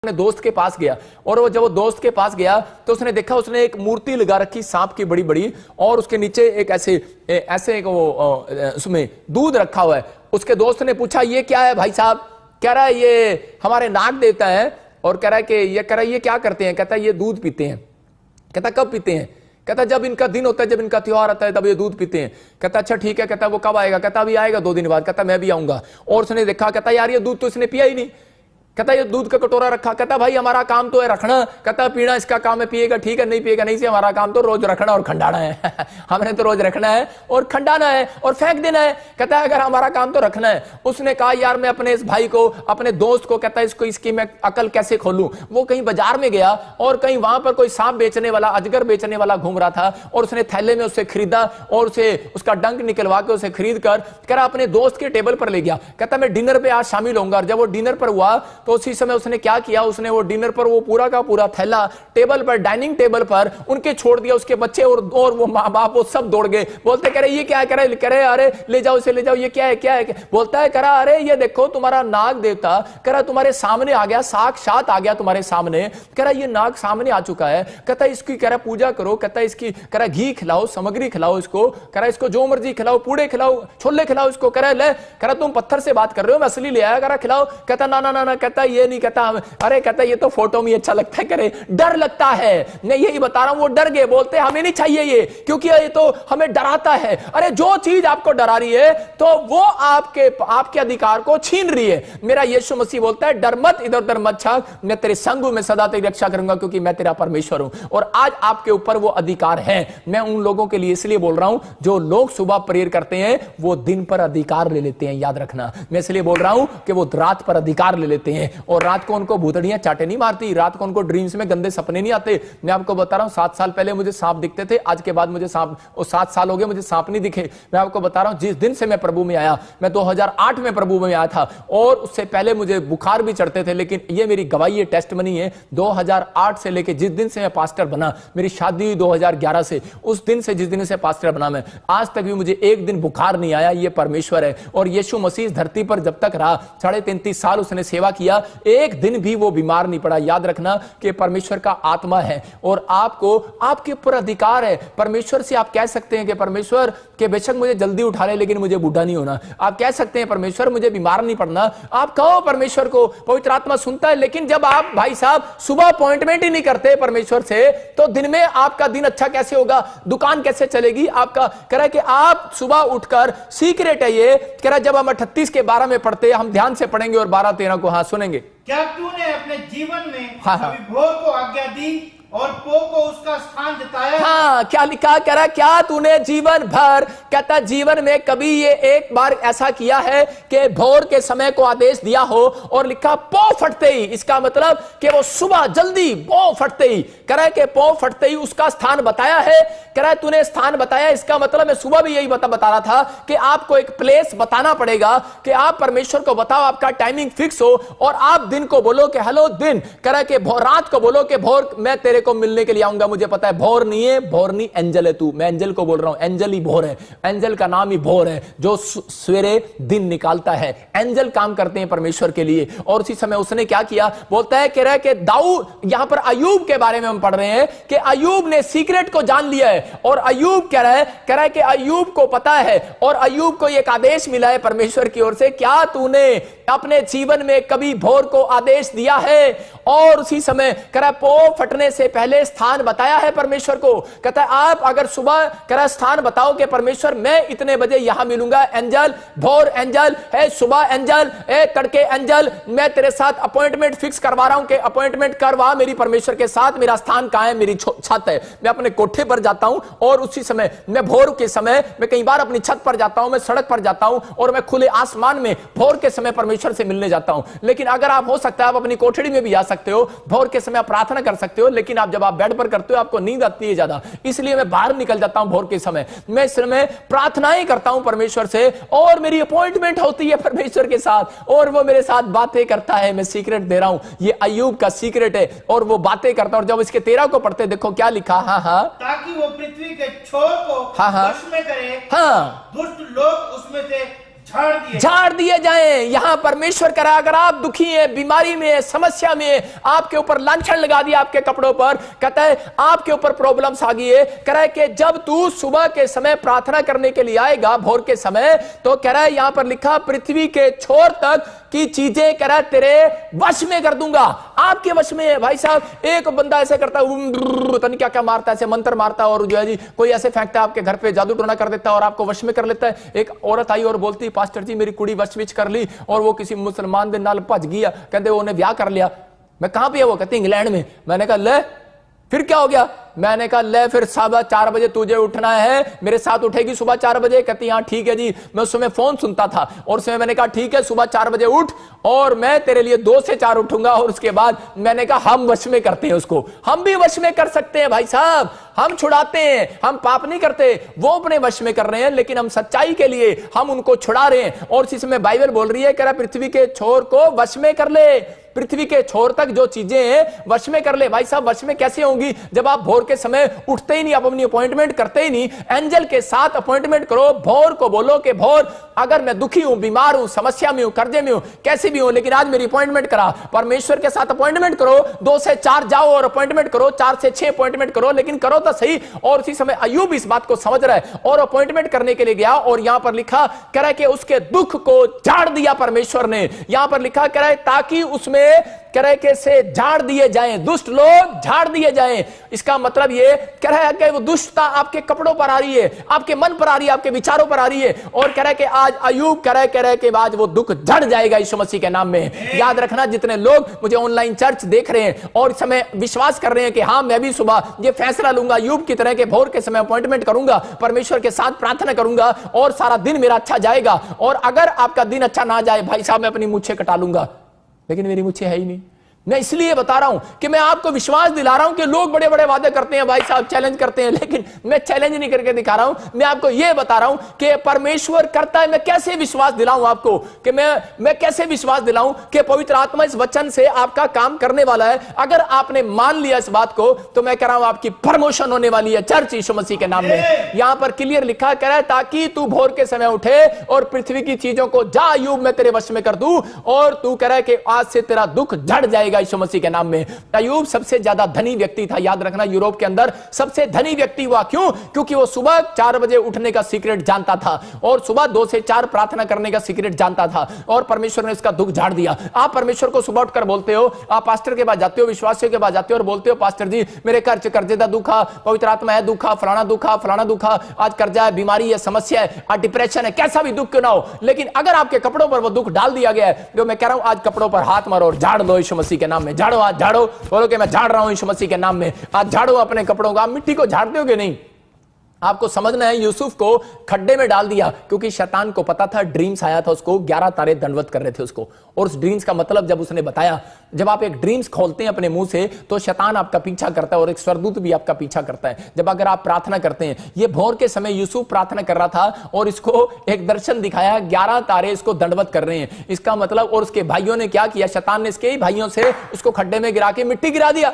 अपने दोस्त के पास गया, और वो जब वो दोस्त के पास गया तो उसने देखा, उसने एक मूर्ति लगा रखी सांप की बड़ी बड़ी, और उसके नीचे एक ऐसे एक वो उसमें दूध रखा हुआ है। उसके दोस्त ने पूछा ये क्या है भाई साहब? कह रहा है ये हमारे नाग देवता है, और कह रहा है कि ये क्या करते हैं? कहता है ये दूध पीते हैं। कहता कब पीते हैं? कहता जब इनका दिन होता है, जब इनका त्योहार आता है तब ये दूध पीते हैं। कहता अच्छा ठीक है। कहता वो कब आएगा? कहता अभी आएगा 2 दिन बाद। कहता मैं भी आऊंगा। और उसने देखा, कहता यार ये दूध तो इसने पिया ही नहीं। कहता ये दूध का कटोरा रखा। कहता भाई हमारा काम तो है रखना। कहता पीना इसका काम है, पिएगा ठीक है, नहीं पिएगा नहीं से, हमारा काम तो रोज रखना और खंडाना है। हमने तो रोज रखना है और खंडाना है और फेंक देना है। कहता है अगर हमारा काम तो रखना है। उसने कहा यार मैं अपने इस भाई को, अपने दोस्त को, कहता है इसकी मैं अकल कैसे खोलूं। वो कहीं बाजार में गया और कहीं वहां पर कोई सांप बेचने वाला, अजगर बेचने वाला घूम रहा था, और उसने थैले में उससे खरीदा और उसे उसका डंक निकलवा के उसे खरीद कर कह रहा अपने दोस्त के टेबल पर ले गया। कहता मैं डिनर पे आज शामिल होऊंगा। और जब वो डिनर पर हुआ तो उसी समय उसने क्या किया, उसने वो डिनर पर वो पूरा का पूरा थैला टेबल पर, डाइनिंग टेबल पर उनके छोड़ दिया। उसके बच्चे और वो माँ बाप वो सब दौड़ गए। बोलते कह रहे ये क्या है? कह रहे अरे ले जाओ इसे, ले जाओ, ये क्या है क्या है? बोलता है कह रहा अरे ये देखो तुम्हारा नाग देवता कह रहा तुम्हारे सामने आ गया, साक्षात आ गया तुम्हारे सामने। कह रहा ये नाग सामने आ चुका है। कहता इसकी कह रहा पूजा करो। कहता इसकी कह रहा घी खिलाओ, सामग्री खिलाओ इसको। कह रहा इसको जो मर्जी खिलाओ, पूड़े खिलाओ, छोले खिलाओ इसको। कह रहा ले, कह रहा तुम पत्थर से बात कर रहे हो, मैं असली ले आया, कह रहा खिलाओ। कहता ना ना ना ना, कहता ये नहीं, कहता अरे कहता ये तो फोटो में अच्छा लगता है, करे डर लगता है। मैं यही बता रहा हूं, वो डर गए। बोलते हमें नहीं चाहिए ये, क्योंकि ये तो हमें डराता है। अरे जो चीज आपको डरा रही है तो वो आपके अधिकार को छीन रही है। मेरा यीशु मसीह बोलता है डर मत, इधर उधर मत झांक, मैं तेरे संग हूं, मैं सदा तेरी रक्षा करूंगा, क्योंकि मैं तेरा परमेश्वर हूं। और आज आपके ऊपर वो अधिकार है। मैं उन लोगों के लिए इसलिए बोल रहा हूं जो लोग सुबह प्रेयर करते हैं वो दिन पर अधिकार ले लेते हैं, याद रखना। मैं इसलिए बोल रहा हूं कि वो रात पर अधिकार ले लेते हैं, और रात को उनको भूतड़ियां चाटे नहीं मारती, रात को उनको ड्रीम्स में गंदे सपने नहीं आते। मैं आपको बता रहा हूं 7 साल पहले मुझे सांप दिखते थे, आज के बाद मुझे सांप, 7 साल हो गए मुझे सांप नहीं दिखे। मैं आपको बता रहा हूं जिस दिन से मैं प्रभु में आया, मैं 2008 में प्रभु में आया था, और उससे पहले मुझे बुखार भी चढ़ते थे, लेकिन ये मेरी गवाही है, टेस्टमनी है। 2008 से लेकर जिस दिन से मैं पास्टर बना, मेरी शादी हुई 2011 से, उस दिन से जिस दिन से पास्टर बना मैं, आज तक भी मुझे एक दिन बुखार नहीं आया। ये परमेश्वर है। और यीशु मसीह धरती पर जब तक रहा, 33.5 साल उसने सेवा किया, एक दिन भी वो बीमार नहीं पड़ा। याद रखना कि परमेश्वर का आत्मा है और आपको, आपके ऊपर अधिकार है। परमेश्वर से आप कह सकते हैं कि परमेश्वर के बेशक मुझे जल्दी उठा ले, लेकिन मुझे बूढ़ा नहीं होना। आप कह सकते हैं परमेश्वर मुझे बीमार नहीं पड़ना। आप कहो परमेश्वर को, पवित्र आत्मा सुनता है। लेकिन जब आप भाई साहब सुबह अपॉइंटमेंट ही नहीं करते परमेश्वर से, तो दिन में आपका दिन अच्छा कैसे होगा? दुकान कैसे चलेगी आपका? कह रहा है कि आप सुबह उठकर, सीक्रेट है ये, कह रहा जब हम 38 के 12 में पढ़ते, हम ध्यान से पढ़ेंगे और 12-13 को सुनेंगे। क्या तूने अपने जीवन में कभी भोर को आज्ञा दी और पो को उसका स्थान जताया? क्या लिखा? कह रहा क्या तूने जीवन भर, कहता जीवन में कभी ये एक बार ऐसा किया है कि भोर के समय को आदेश दिया हो, और लिखा पो फटते ही, इसका मतलब कि वो सुबह जल्दी पो फटते ही, कह रहा है कि पो फटते ही उसका स्थान बताया है। कह रहा है तूने स्थान बताया, इसका मतलब मैं सुबह भी यही बता रहा था कि आपको एक प्लेस बताना पड़ेगा, कि आप परमेश्वर को बताओ, आपका टाइमिंग फिक्स हो, और आप दिन को बोलो कि हेलो दिन, कह रहा है कि रात को बोलो कि भोर मैं तेरे को मिलने के लिए आऊंगा। मुझे पता है भोर नहीं है, भोर नहीं एंजल है तू। मैं एंजल को बोल रहा हूं, एंजल ही भोर है। एंजल का नाम ही भोर है, जो सवेरे दिन निकालता है। एंजल काम करते हैं परमेश्वर के लिए। और उसी समय उसने क्या किया? बोलता है, कह रहा है कि दाऊद, यहां पर अय्यूब के बारे में हम पढ़ रहे हैं कि अय्यूब ने सीक्रेट को जान लिया है, और अय्यूब कह रहा है कि अय्यूब को पता है, और अय्यूब को एक आदेश मिला है परमेश्वर की ओर से, क्या तूने अपने जीवन में कभी भोर को आदेश दिया है? और उसी समय कह रहा पो फटने से पहले स्थान बताया है परमेश्वर को। कहता है आप अगर सुबह कह रहा स्थान बताओ कि परमेश्वर मैं इतने बजे यहां मिलूंगा, एंजल भोर एंजल है, सुबह एंजल है, तड़के एंजल, मैं तेरे साथ अपॉइंटमेंट फिक्स करवा रहा हूं कि अपॉइंटमेंट करवा मेरी परमेश्वर के साथ। मेरा स्थान कहां है? मेरी छत है। मैं अपने कोठे पर जाता हूं, और उसी समय मैं भोर के समय मैं कई बार अपनी छत पर जाता हूं, मैं सड़क पर जाता हूं, और मैं खुले आसमान में भोर के समय परमेश्वर से मिलने जाता हूं। लेकिन अगर आप हो सकता है आप अपनी कोठड़ी में भी जा सकते हो, भोर के समय आप प्रार्थना कर सकते हो, लेकिन आप जब आप बेड पर करते हो आपको नींद आती है ज्यादा, इसलिए मैं बाहर निकल जाता हूं भोर के समय। मैं इस समय प्रार्थनाएं करता हूं परमेश्वर से, और मेरी अपॉइंटमेंट होती है परमेश्वर के साथ, और वो मेरे साथ बातें करता है। मैं सीक्रेट दे रहा हूं, ये अय्यूब का सीक्रेट है, और वो बातें करता है। और जब इसके 13 को पढ़ते देखो क्या लिखा, ताकि वो पृथ्वी के छोर को वश में करे, दुष्ट लोग उसमें से झाड़ दिए जाएं। यहां परमेश्वर कह रहा है, अगर आप दुखी हैं, बीमारी में, समस्या में, आपके ऊपर लांछन लगा दिया आपके कपड़ों पर, कहता है आपके ऊपर प्रॉब्लम्स आ गई है, कह रहा है कि जब तू सुबह के समय प्रार्थना करने के लिए आएगा, भोर के समय, तो कह रहा है यहां पर लिखा, पृथ्वी के छोर तक की चीजें कह रहा है तेरे वश में कर दूंगा। आपके वश में है भाई साहब। एक बंदा ऐसे करता है, पता नहीं क्या क्या मारता है, ऐसे मंत्र मारता है, और जो है जी कोई ऐसे फेंकता है आपके घर पे, जादू टोना कर देता है और आपको वश में कर लेता है। एक औरत आई और बोलती, पास्टर जी मेरी कुड़ी वश विच कर ली और वो किसी मुसलमान दे नाल भज गया, कहते वो ब्याह कर लिया। मैं कहां पे है वो, कहते इंग्लैंड में। मैंने कहा ले फिर क्या हो गया? मैंने कहा ले फिर सुबह 4 बजे तुझे उठना है, मेरे साथ उठेगी सुबह 4 बजे। कहती हाँ ठीक है जी। मैं उस समय फोन सुनता था और उसमें मैंने कहा ठीक है सुबह 4 बजे उठ और मैं तेरे लिए 2 से 4 उठूंगा। और उसके बाद मैंने कहा हम वश में करते हैं उसको, हम भी वश में कर सकते हैं भाई साहब। हम छुड़ाते हैं, हम पाप नहीं करते, वो अपने वश में कर रहे हैं, लेकिन हम सच्चाई के लिए हम उनको छुड़ा रहे हैं। और इसी समय बाइबल बोल रही है, कह रहा पृथ्वी के छोर को वश में कर ले, पृथ्वी के छोर तक जो चीजें हैं वश में कर ले। भाई साहब वश में कैसे होंगी? जब आप भोर के समय उठते ही नहीं, आप अपनी अपॉइंटमेंट करते ही नहीं, एंजल के साथ अपॉइंटमेंट करो। भोर को बोलो कि भोर अगर मैं दुखी हूं, बीमार हूं, समस्या में हूं, कर्जे में हूं, कैसी भी हूं, लेकिन आज मेरी अपॉइंटमेंट करा। परमेश्वर के साथ अपॉइंटमेंट करो, 2 से 4 जाओ और अपॉइंटमेंट करो, 4 से 6 अपॉइंटमेंट करो, लेकिन करो तो सही। और उसी समय अय्यूब इस बात को समझ रहा है और अपॉइंटमेंट करने के लिए गया। और यहां पर लिखा कह रहा है कि उसके दुख को झाड़ दिया परमेश्वर ने। यहां पर लिखा कह रहा है ताकि उसमें कह रहा है कि से झाड़ दिए जाएं, दुष्ट लोग झाड़ दिए जाएं। इसका मतलब ये कह रहा है कि वो दुष्टता आपके कपड़ों पर आ रही है, आपके मन पर आ रही है, आपके विचारों पर आ रही है। और कह रहा है कि आज अय्यूब कह रहा है कि आज वो दुख झड़ जाएगा यीशु मसीह के नाम में। याद रखना, जितने लोग मुझे ऑनलाइन चर्च देख रहे हैं और इस समय विश्वास कर रहे हैं कि हाँ मैं भी सुबह ये फैसला लूंगा, अय्यूब की तरह के भोर के समय अपॉइंटमेंट करूंगा, परमेश्वर के साथ प्रार्थना करूंगा और सारा दिन मेरा अच्छा जाएगा। और अगर आपका दिन अच्छा ना जाए भाई साहब, मैं अपनी मुच्छें कटा लूंगा, लेकिन मेरी मुच्छें है ही नहीं। मैं इसलिए बता रहा हूं कि मैं आपको विश्वास दिला रहा हूं कि लोग बड़े बड़े वादे करते हैं भाई साहब, चैलेंज करते हैं, लेकिन मैं चैलेंज नहीं करके दिखा रहा हूं। मैं आपको यह बता रहा हूं कि परमेश्वर करता है। मैं कैसे विश्वास दिलाऊं आपको कि मैं कैसे विश्वास दिलाऊं कि पवित्र आत्मा इस वचन से आपका काम करने वाला है। अगर आपने मान लिया इस बात को तो मैं कह रहा हूं आपकी प्रमोशन होने वाली है चर्च यीशु मसीह के नाम में। यहां पर क्लियर लिखा कह रहा है ताकि तू भोर के समय उठे और पृथ्वी की चीजों को जा अय्यूब मैं तेरे वश में कर दूं। और तू कह रहा है कि आज से तेरा दुख झड़ जाएगा यीशु मसीह के नाम में। अय्यूब सबसे ज्यादा धनी व्यक्ति था। याद रखना, यूरोप के अंदर सबसे धनी व्यक्ति हुआ। क्यों? क्योंकि वो सुबह 4 बजे उठने का सीक्रेट जानता था और सुबह 2 से 4 प्रार्थना करने का सीक्रेट जानता था और परमेश्वर ने इसका दुख झाड़ दिया। आप परमेश्वर को सुबह उठकर बोलते हो, आप पास्टर के पास जाते हो, विश्वासियों के पास जाते हो और बोलते हो पास्टर जी मेरे घर से कर्जेदा दुखा, पवित्र आत्मा है दुखा, फलाना दुखा, फलाना दुखा, आज कर्जा है, बीमारी है, समस्या है, आज डिप्रेशन है, कैसा भी दुख क्यों ना हो, लेकिन अगर आपके कपड़ों पर वो दुख डाल दिया गया है, जो मैं कह रहा हूं आज कपड़ों पर हाथ मारो और झाड़ दो यीशु मसीह के नाम में। झाड़ो, आज झाड़ो, बोलो कि मैं झाड़ रहा हूं यीशु मसीह के नाम में। आज झाड़ो अपने कपड़ों को। आप मिट्टी को झाड़ते हो कि नहीं? आपको समझना है, यूसुफ को खड्डे में डाल दिया क्योंकि शैतान को पता था, ड्रीम्स आया था उसको, 11 तारे दंडवत कर रहे थे उसको। और उस ड्रीम्स का मतलब जब उसने बताया, जब आप एक ड्रीम्स खोलते हैं अपने मुंह से तो शैतान आपका पीछा करता है और एक स्वर्गदूत भी आपका पीछा करता है। जब अगर आप प्रार्थना करते हैं, ये भोर के समय यूसुफ प्रार्थना कर रहा था और इसको एक दर्शन दिखाया, 11 तारे इसको दंडवत कर रहे हैं। इसका मतलब, और उसके भाइयों ने क्या किया, शैतान ने इसके ही भाइयों से उसको खड्डे में गिरा के मिट्टी गिरा दिया।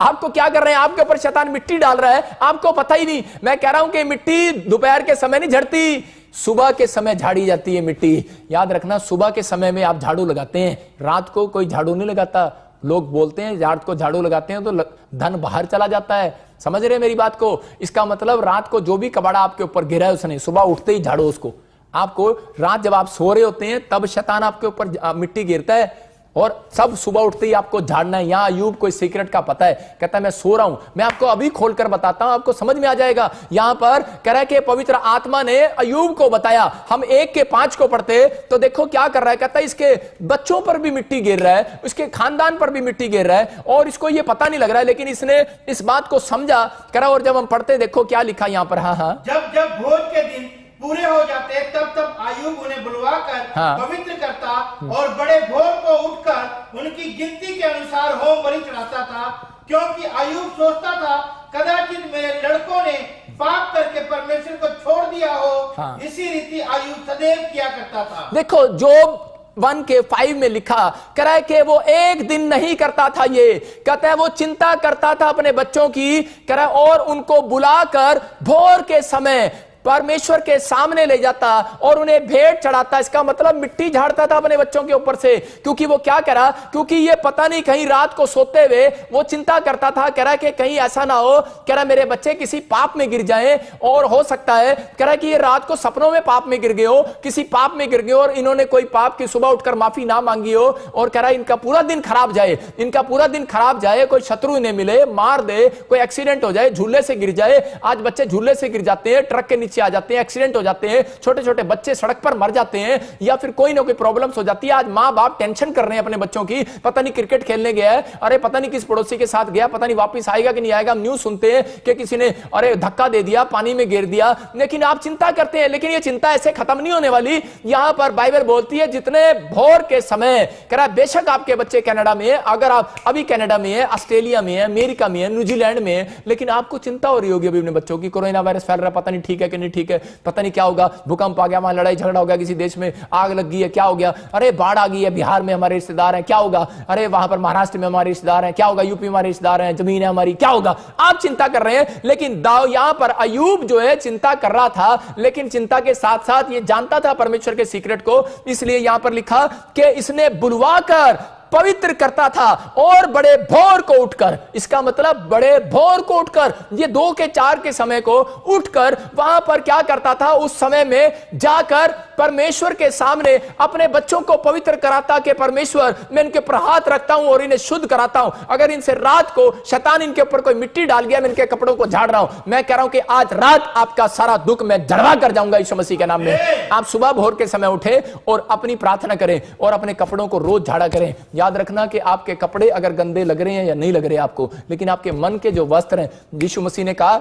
आपको क्या कर रहे हैं? आपके ऊपर शैतान मिट्टी डाल रहा है, आपको पता ही नहीं। मैं कह रहा हूं कि मिट्टी दोपहर के समय नहीं झड़ती, सुबह के समय झाड़ी जाती है मिट्टी। याद रखना, सुबह के समय में आप झाड़ू लगाते हैं, रात को कोई झाड़ू नहीं लगाता। लोग बोलते हैं रात को झाड़ू लगाते हैं तो धन बाहर चला जाता है। समझ रहे हैं मेरी बात को? इसका मतलब रात को जो भी कबाड़ा आपके ऊपर गिरा है उसने, सुबह उठते ही झाड़ो उसको। आपको रात जब आप सो रहे होते हैं तब शैतान आपके ऊपर मिट्टी गिरता है और सब सुबह उठते ही आपको झाड़ना है। यहां अय्यूब को इस सीक्रेट का पता है, कहता है मैं सो रहा हूं, मैं आपको अभी खोलकर बताता हूं, आपको समझ में आ जाएगा। यहां पर कह रहा है कि पवित्र आत्मा ने अय्यूब को बताया। हम 1 के 5 को पढ़ते तो देखो क्या कर रहा है, कहता है इसके बच्चों पर भी मिट्टी गिर रहा है, इसके खानदान पर भी मिट्टी गिर रहा है और इसको ये पता नहीं लग रहा है, लेकिन इसने इस बात को समझा। कह रहा, और जब हम पढ़ते देखो क्या लिखा यहां पर, हाँ जब भोज के दिन पूरे हो जाते तब अय्यूब उन्हें बुलवाकर पवित्र करता और बड़े भोर को उठकर उनकी गिनती के अनुसार होम बलि चढ़ाता था, क्योंकि अय्यूब सोचता था कदाचित मेरे लड़कों ने पाप करके परमेश्वर को छोड़ दिया हो। इसी रीति अय्यूब सदैव किया करता था। देखो जोब 1 के 5 में लिखा, कह रहा है कि वो एक दिन नहीं करता था, ये कहता है वो चिंता करता था अपने बच्चों की, कह रहा है, और उनको बुलाकर भोर के समय परमेश्वर के सामने ले जाता और उन्हें भेंट चढ़ाता। इसका मतलब मिट्टी झाड़ता था अपने बच्चों के ऊपर से, क्योंकि वो क्या करा, क्योंकि ये पता नहीं कहीं रात को सोते हुए वो चिंता करता था, कह रहा कि कहीं ऐसा ना हो, कह रहा मेरे बच्चे किसी पाप में गिर जाएं, और हो सकता है कह रहा कि ये रात को सपनों में पाप में गिर गए हो, किसी पाप में गिर गए और इन्होंने कोई पाप की सुबह उठकर माफी ना मांगी हो, और कह रहा इनका पूरा दिन खराब जाए, इनका पूरा दिन खराब जाए, कोई शत्रु इन्हें मिले, मार दे, कोई एक्सीडेंट हो जाए, झूले से गिर जाए। आज बच्चे झूले से गिर जाते हैं, ट्रक के नीचे आ जाते हैं, एक्सीडेंट हो जाते हैं, छोटे छोटे बच्चे सड़क पर मर जाते हैं, या फिर कोई ना कोई प्रॉब्लम्स हो जाती है। आज मां बाप टेंशन कर रहे हैं अपने बच्चों की, पता नहीं क्रिकेट खेलने गया है, अरे पता नहीं किस पड़ोसी के साथ गया, पता नहीं वापस आएगा कि नहीं आएगा। हम न्यूज सुनते हैं कि किसी ने अरे धक्का दे दिया, पानी में गिर दिया, लेकिन आप चिंता करते हैं, लेकिन ये चिंता ऐसे खत्म नहीं होने वाली। यहां पर बाइबल बोलती है जितने भोर के समय, कह रहा बेशक आपके बच्चे कनाडा में है, अगर आप अभी कनाडा में है, ऑस्ट्रेलिया में है, अमेरिका में है, न्यूजीलैंड में है, लेकिन आपको चिंता हो रही होगी अभी अपने बच्चों की, कोरोना वायरस फैल रहा है, पता नहीं ठीक है कि नहीं ठीक है, पता नहीं क्या होगा, भूकंप आ गया, वहां लड़ाई झगड़ा हो गया, किसी देश में आग लग गई है, क्या हो गया, अरे बाढ़ आ गई है, बिहार में हमारे रिश्तेदार हैं, क्या होगा, अरे वहां पर महाराष्ट्र में हमारे रिश्तेदार हैं, क्या होगा, यूपी में हमारे रिश्तेदार हैं, जमीन है हमारी, क्या होगा। आप चिंता कर रहे हैं, लेकिन यहां पर अय्यूब जो है चिंता कर रहा था, लेकिन चिंता के साथ साथ ये जानता था परमेश्वर के सीक्रेट को, इसलिए यहां पर लिखा कि इसने बुलवाकर पवित्र करता था और बड़े भोर को उठकर, इसका मतलब बड़े भोर को उठकर, ये 2 के 4 के समय को उठकर वहां पर क्या करता था, उस समय में जाकर परमेश्वर के सामने अपने बच्चों को पवित्र कराता कि परमेश्वर मैं इनके ऊपर हाथ रखता हूं और इन्हें शुद्ध कराता हूं। अगर इनसे रात को शैतान इनके ऊपर कोई मिट्टी डाल गया, मैं इनके कपड़ों को झाड़ रहा हूं, मैं कह रहा हूं कि आज रात आपका सारा दुख मैं झड़वा कर जाऊंगा यीशु मसीह के नाम में। आप सुबह भोर के समय उठे और अपनी प्रार्थना करें और अपने कपड़ों को रोज झाड़ा करें। याद रखना कि आपके कपड़े अगर गंदे लग रहे हैं या नहीं लग रहे आपको, लेकिन आपके मन के जो वस्त्र हैं, यीशु मसीह ने कहा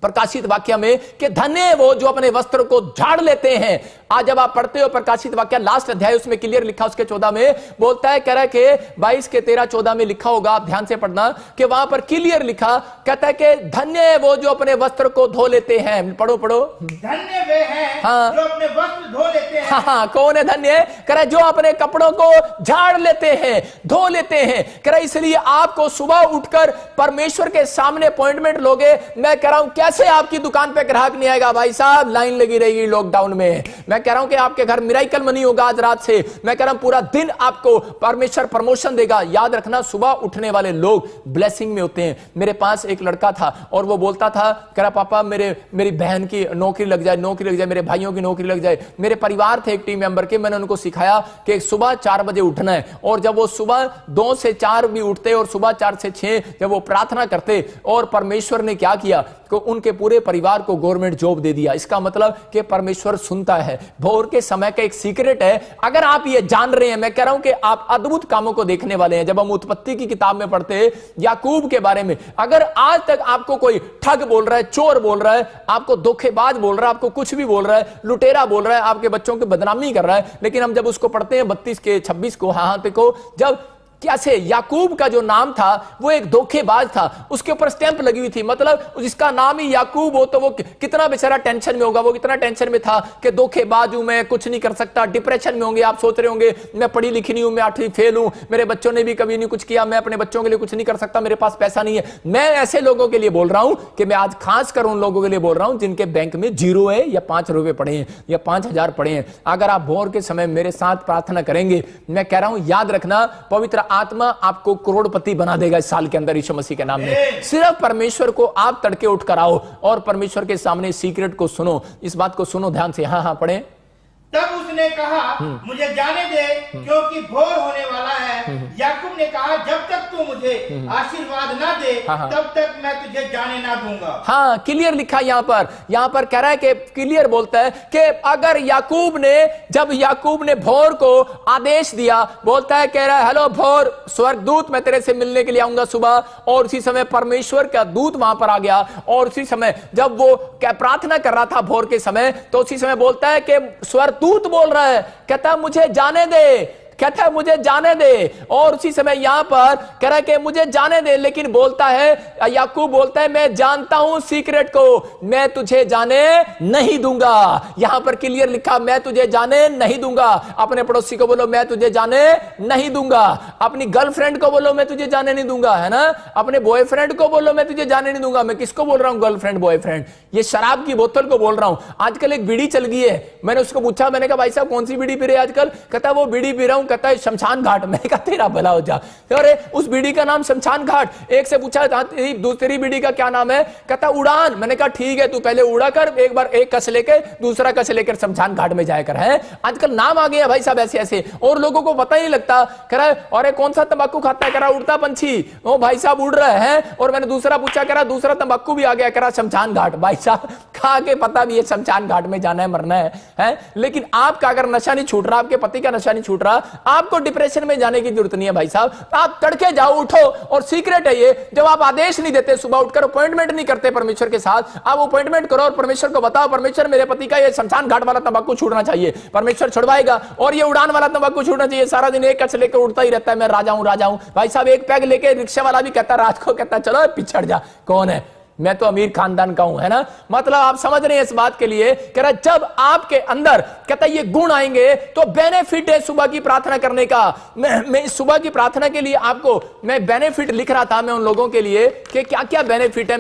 प्रकाशित वाक्य में कि धन्य है वो जो अपने वस्त्र को झाड़ लेते हैं। आज जब आप पढ़ते हो प्रकाशित वाक्य लास्ट अध्याय, उसमें क्लियर लिखा, उसके 14 में बोलता है, कह रहा है कि 22 के 13 14 में लिखा होगा, आप ध्यान से पढ़ना, कि वहां पर क्लियर लिखा, कहता है कि धन्य है वो जो अपने वस्त्र को धो लेते हैं। पढ़ो पढ़ो, धन्य वे हैं हाँ, जो अपने वस्त्र धो लेते हैं। हाँ, कौन है धन्य? कह रहा है जो अपने कपड़ों को झाड़ लेते हैं, धो लेते हैं। कह रहा है इसलिए आपको सुबह उठकर परमेश्वर के सामने अपॉइंटमेंट लोगे। मैं कह रहा हूं कैसे आपकी दुकान पे ग्राहक नहीं आएगा भाई साहब, लाइन लगी रहेगी लॉकडाउन में। मैं कह रहा हूं कि आपके घर मिराइकल मनी होगा आज रात से। मैं कह रहा हूं पूरा दिन आपको परमेश्वर प्रमोशन देगा। याद रखना, सुबह उठने वाले लोग ब्लेसिंग में होते हैं। मेरे पास एक लड़का था और वो बोलता था, कह रहा पापा मेरी बहन की नौकरी लग जाए, नौकरी लग जाए, मेरे भाइयों की नौकरी लग जाए। मेरे परिवार थे एक टीम मेंबर के, मैंने उनको सिखाया कि सुबह 4 बजे उठना है, और जब वो सुबह 2 से 4 भी उठते और सुबह 4 से 6 जब वो प्रार्थना करते, और परमेश्वर ने क्या किया कि उनके पूरे परिवार को गवर्नमेंट जॉब दे दिया। इसका मतलब कि परमेश्वर सुनता है। भोर के समय का एक सीक्रेट है, अगर आप ये जान रहे हैं, मैं कह रहा हूं कि आप अद्भुत कामों को देखने वाले हैं। जब हम उत्पत्ति की किताब में पढ़ते हैं याकूब के बारे में, अगर आज तक आपको कोई ठग बोल रहा है, चोर बोल रहा है, आपको धोखेबाज बोल रहा है, आपको कुछ भी बोल रहा है, लुटेरा बोल रहा है, आपके बच्चों की बदनामी कर रहा है, लेकिन हम जब उसको पढ़ते हैं 32 के 26 को, हाँ देखो, जब कैसे याकूब का जो नाम था वो एक धोखेबाज था, उसके ऊपर स्टैंप लगी हुई थी, मतलब जिसका नाम ही याकूब हो तो वो कितना बेचारा टेंशन में होगा। वो कितना टेंशन में था कि धोखेबाज हूं मैं, कुछ नहीं कर सकता, डिप्रेशन में होंगे। आप सोच रहे होंगे मैं पढ़ी लिखी नहीं हूं, मैं 8वीं फेल हूं, मेरे बच्चों ने भी कभी नहीं कुछ किया, मैं अपने बच्चों के लिए कुछ नहीं कर सकता, मेरे पास पैसा नहीं है। मैं ऐसे लोगों के लिए बोल रहा हूं कि मैं आज खास कर उन लोगों के लिए बोल रहा हूं जिनके बैंक में 0 है या 5 रुपए पड़े हैं या 5000 पड़े हैं। अगर आप भोर के समय मेरे साथ प्रार्थना करेंगे, मैं कह रहा हूं याद रखना, पवित्र आत्मा आपको करोड़पति बना देगा इस साल के अंदर यीशु मसीह के नाम में। सिर्फ परमेश्वर को आप तड़के उठ कर आओ और परमेश्वर के सामने सीक्रेट को सुनो। इस बात को सुनो ध्यान से, हाँ पढ़ें। तब उसने कहा मुझे जाने दे क्योंकि भोर होने वाला है। याकूब ने कहा जब तक तू मुझे आशीर्वाद ना दे तब तक मैं तुझे जाने ना दूंगा। हाँ, क्लियर लिखा यहाँ पर कह रहा है कि क्लियर बोलता है कि अगर जब याकूब ने भोर को आदेश दिया, बोलता है, कह रहा है हेलो भोर, स्वर्गदूत मैं तेरे से मिलने के लिए आऊंगा सुबह, और उसी समय परमेश्वर का दूत वहां पर आ गया। और उसी समय जब वो क्या प्रार्थना कर रहा था भोर के समय, तो उसी समय बोलता है कि स्वर्गदूत बोल रहा है, कहता मुझे जाने दे, कहता है मुझे जाने दे, और उसी समय यहां पर कह रहा है कि मुझे जाने दे, लेकिन बोलता है, याकूब बोलता है मैं जानता हूं सीक्रेट को, मैं तुझे जाने नहीं दूंगा। यहां पर क्लियर लिखा, मैं तुझे जाने नहीं दूंगा। अपने पड़ोसी को बोलो मैं तुझे जाने नहीं दूंगा, अपनी गर्लफ्रेंड को बोलो मैं तुझे जाने नहीं दूंगा, है ना, अपने बॉयफ्रेंड को बोलो मैं तुझे जाने नहीं दूंगा। मैं किसको बोल रहा हूं, गर्लफ्रेंड बॉयफ्रेंड, ये शराब की बोतल को बोल रहा हूं। आजकल एक बीड़ी चल गई है, मैंने उसको पूछा, मैंने कहा भाई साहब कौन सी बीड़ी पी रहे आजकल? कहता वो बीड़ी पी रहा हूं, कहता है शमशान घाट। मैंने कहा तेरा भला हो जा, अरे उस बीड़ी का नाम शमशान घाट। एक से पूछा दूसरी बीड़ी का क्या नाम है? कहता उड़ान। मैंने कहा ठीक है, तू पहले उड़ा कर, एक बार एक कस लेकर दूसरा कस लेकर शमशान घाट में जाया कर। है आजकल नाम आ गया भाई साहब ऐसे ऐसे, और लोगों को पता ही नहीं लगता। कह रहा है अरे कौन सा तंबाकू खाता है? कह रहा उड़ता पंछी। ओ भाई साहब उड़ रहा है। और मैंने दूसरा पूछा, कह रहा दूसरा तंबाकू भी आ गया, कह रहा शमशान घाट। भाई साहब खा के पता भी है शमशान घाट में जाना है, मरना है? लेकिन आपका अगर नशा नहीं छूट रहा, आपके पति का नशा नहीं छूट रहा, आपको डिप्रेशन में जाने की जरूरत नहीं है भाई साहब। आप तड़के जाओ, उठो। और सीक्रेट है ये, जब आप आदेश नहीं देते, सुबह उठकर अपॉइंटमेंट नहीं करते परमेश्वर के साथ, आप अपॉइंटमेंट करो और परमेश्वर को बताओ, परमेश्वर मेरे पति का ये शमशान घाट वाला तंबाकू छूटना चाहिए, परमेश्वर छुड़वाएगा। और ये उड़ान वाला तंबाकू छूटना चाहिए। सारा दिन एक कच लेकर उड़ता ही रहता है, मैं राजा हूं राजा हूं। भाई साहब एक पैग लेके रिक्शा वाला भी कहता रात को, कहता चलो पिछड़ जा, कौन है, मैं तो अमीर खानदान का हूं, है ना। मतलब आप समझ रहे हैं इस बात के लिए, कह रहा जब आपके अंदर कहता ये गुण आएंगे तो बेनिफिट है सुबह की प्रार्थना करने का। मैं सुबह की प्रार्थना के लिए आपको मैं बेनिफिट लिख रहा था, मैं उन लोगों के लिए कि क्या क्या बेनिफिट है,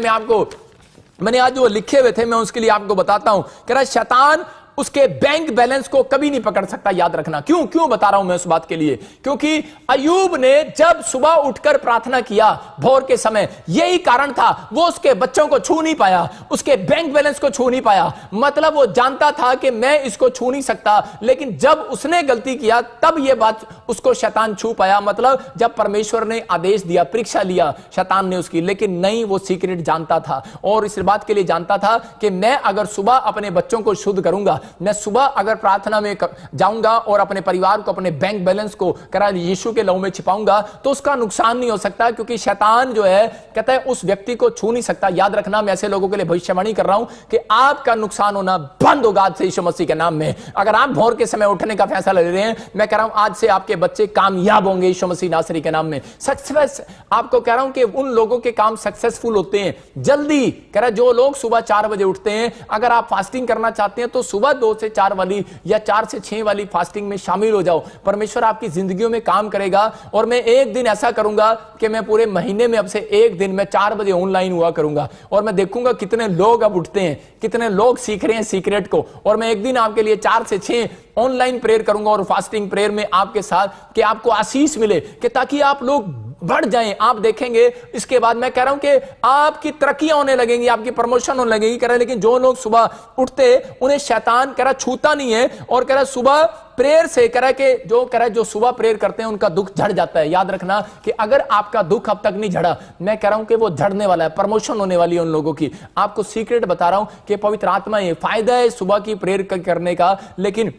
मैंने आज जो लिखे हुए थे मैं उसके लिए आपको बताता हूं। कह रहा शैतान उसके बैंक बैलेंस को कभी नहीं पकड़ सकता, याद रखना। क्यों बता रहा हूं मैं उस बात के लिए, क्योंकि अय्यूब ने जब सुबह उठकर प्रार्थना किया भोर के समय, यही कारण था, वो उसके बच्चों को छू नहीं पाया, उसके बैंक बैलेंस को छू नहीं पाया। मतलब वो जानता था कि मैं इसको छू नहीं सकता, लेकिन जब उसने गलती किया तब यह बात उसको शैतान छू पाया। मतलब जब परमेश्वर ने आदेश दिया, परीक्षा लिया शैतान ने उसकी, लेकिन नहीं, वो सीक्रेट जानता था। और इस बात के लिए जानता था कि मैं अगर सुबह अपने बच्चों को शुद्ध करूंगा, मैं सुबह अगर प्रार्थना में जाऊंगा और अपने परिवार को, अपने बैंक बैलेंस को करा यीशु के लहू में छिपाऊंगा, तो उसका नुकसान नहीं हो सकता, क्योंकि शैतान जो है कहता है उस व्यक्ति को छू नहीं सकता। याद रखना, मैं ऐसे लोगों के लिए भविष्यवाणी कर रहा हूं कि आपका नुकसान होना बंद होगा आज से यीशु मसीह के नाम में। अगर आप भोर के समय उठने का फैसला ले रहे हैं, मैं कह रहा हूं आज से आपके बच्चे कामयाब होंगे यीशु मसीह नासरी के नाम में। सक्सेस, आपको कह रहा हूं कि उन लोगों के काम सक्सेसफुल होते हैं जल्दी। कह रहा जो लोग सुबह 4 बजे उठते हैं, अगर आप फास्टिंग करना चाहते हैं तो सुबह 2 से 4 वाली या 4 से 6 वाली फास्टिंग में शामिल हो जाओ। परमेश्वर आपकी जिंदगियों में काम करेगा। और मैं एक दिन ऐसा करूंगा कि मैं पूरे महीने में अब से एक दिन मैं 4 बजे ऑनलाइन हुआ करूंगा, और मैं देखूंगा कितने लोग अब उठते हैं, कितने लोग सीख रहे हैं सीक्रेट को। और मैं एक दिन आपके लिए 4 से 6 ऑनलाइन प्रेयर करूंगा और फास्टिंग प्रेयर में आपके साथ, कि आपको आशीष मिले, कि ताकि आप लोग बढ़ जाएं। आप देखेंगे इसके बाद मैं कह रहा हूं कि आपकी तरक्कियां होने लगेंगी, आपकी प्रमोशन होने लगेगी। कह रहा लेकिन जो लोग सुबह उठते उन्हें शैतान कह रहा छूता नहीं है। और कह रहा सुबह प्रेयर से कह रहा कि जो सुबह प्रेयर करते हैं उनका दुख झड़ जाता है। याद रखना कि अगर आपका दुख अब तक नहीं झड़ा, मैं कह रहा हूं कि वो झड़ने वाला है, प्रमोशन होने वाली है उन लोगों की। आपको सीक्रेट बता रहा हूं कि पवित्र आत्मा ये फायदा है सुबह की प्रेयर करने का। लेकिन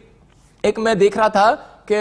एक मैं देख रहा था कि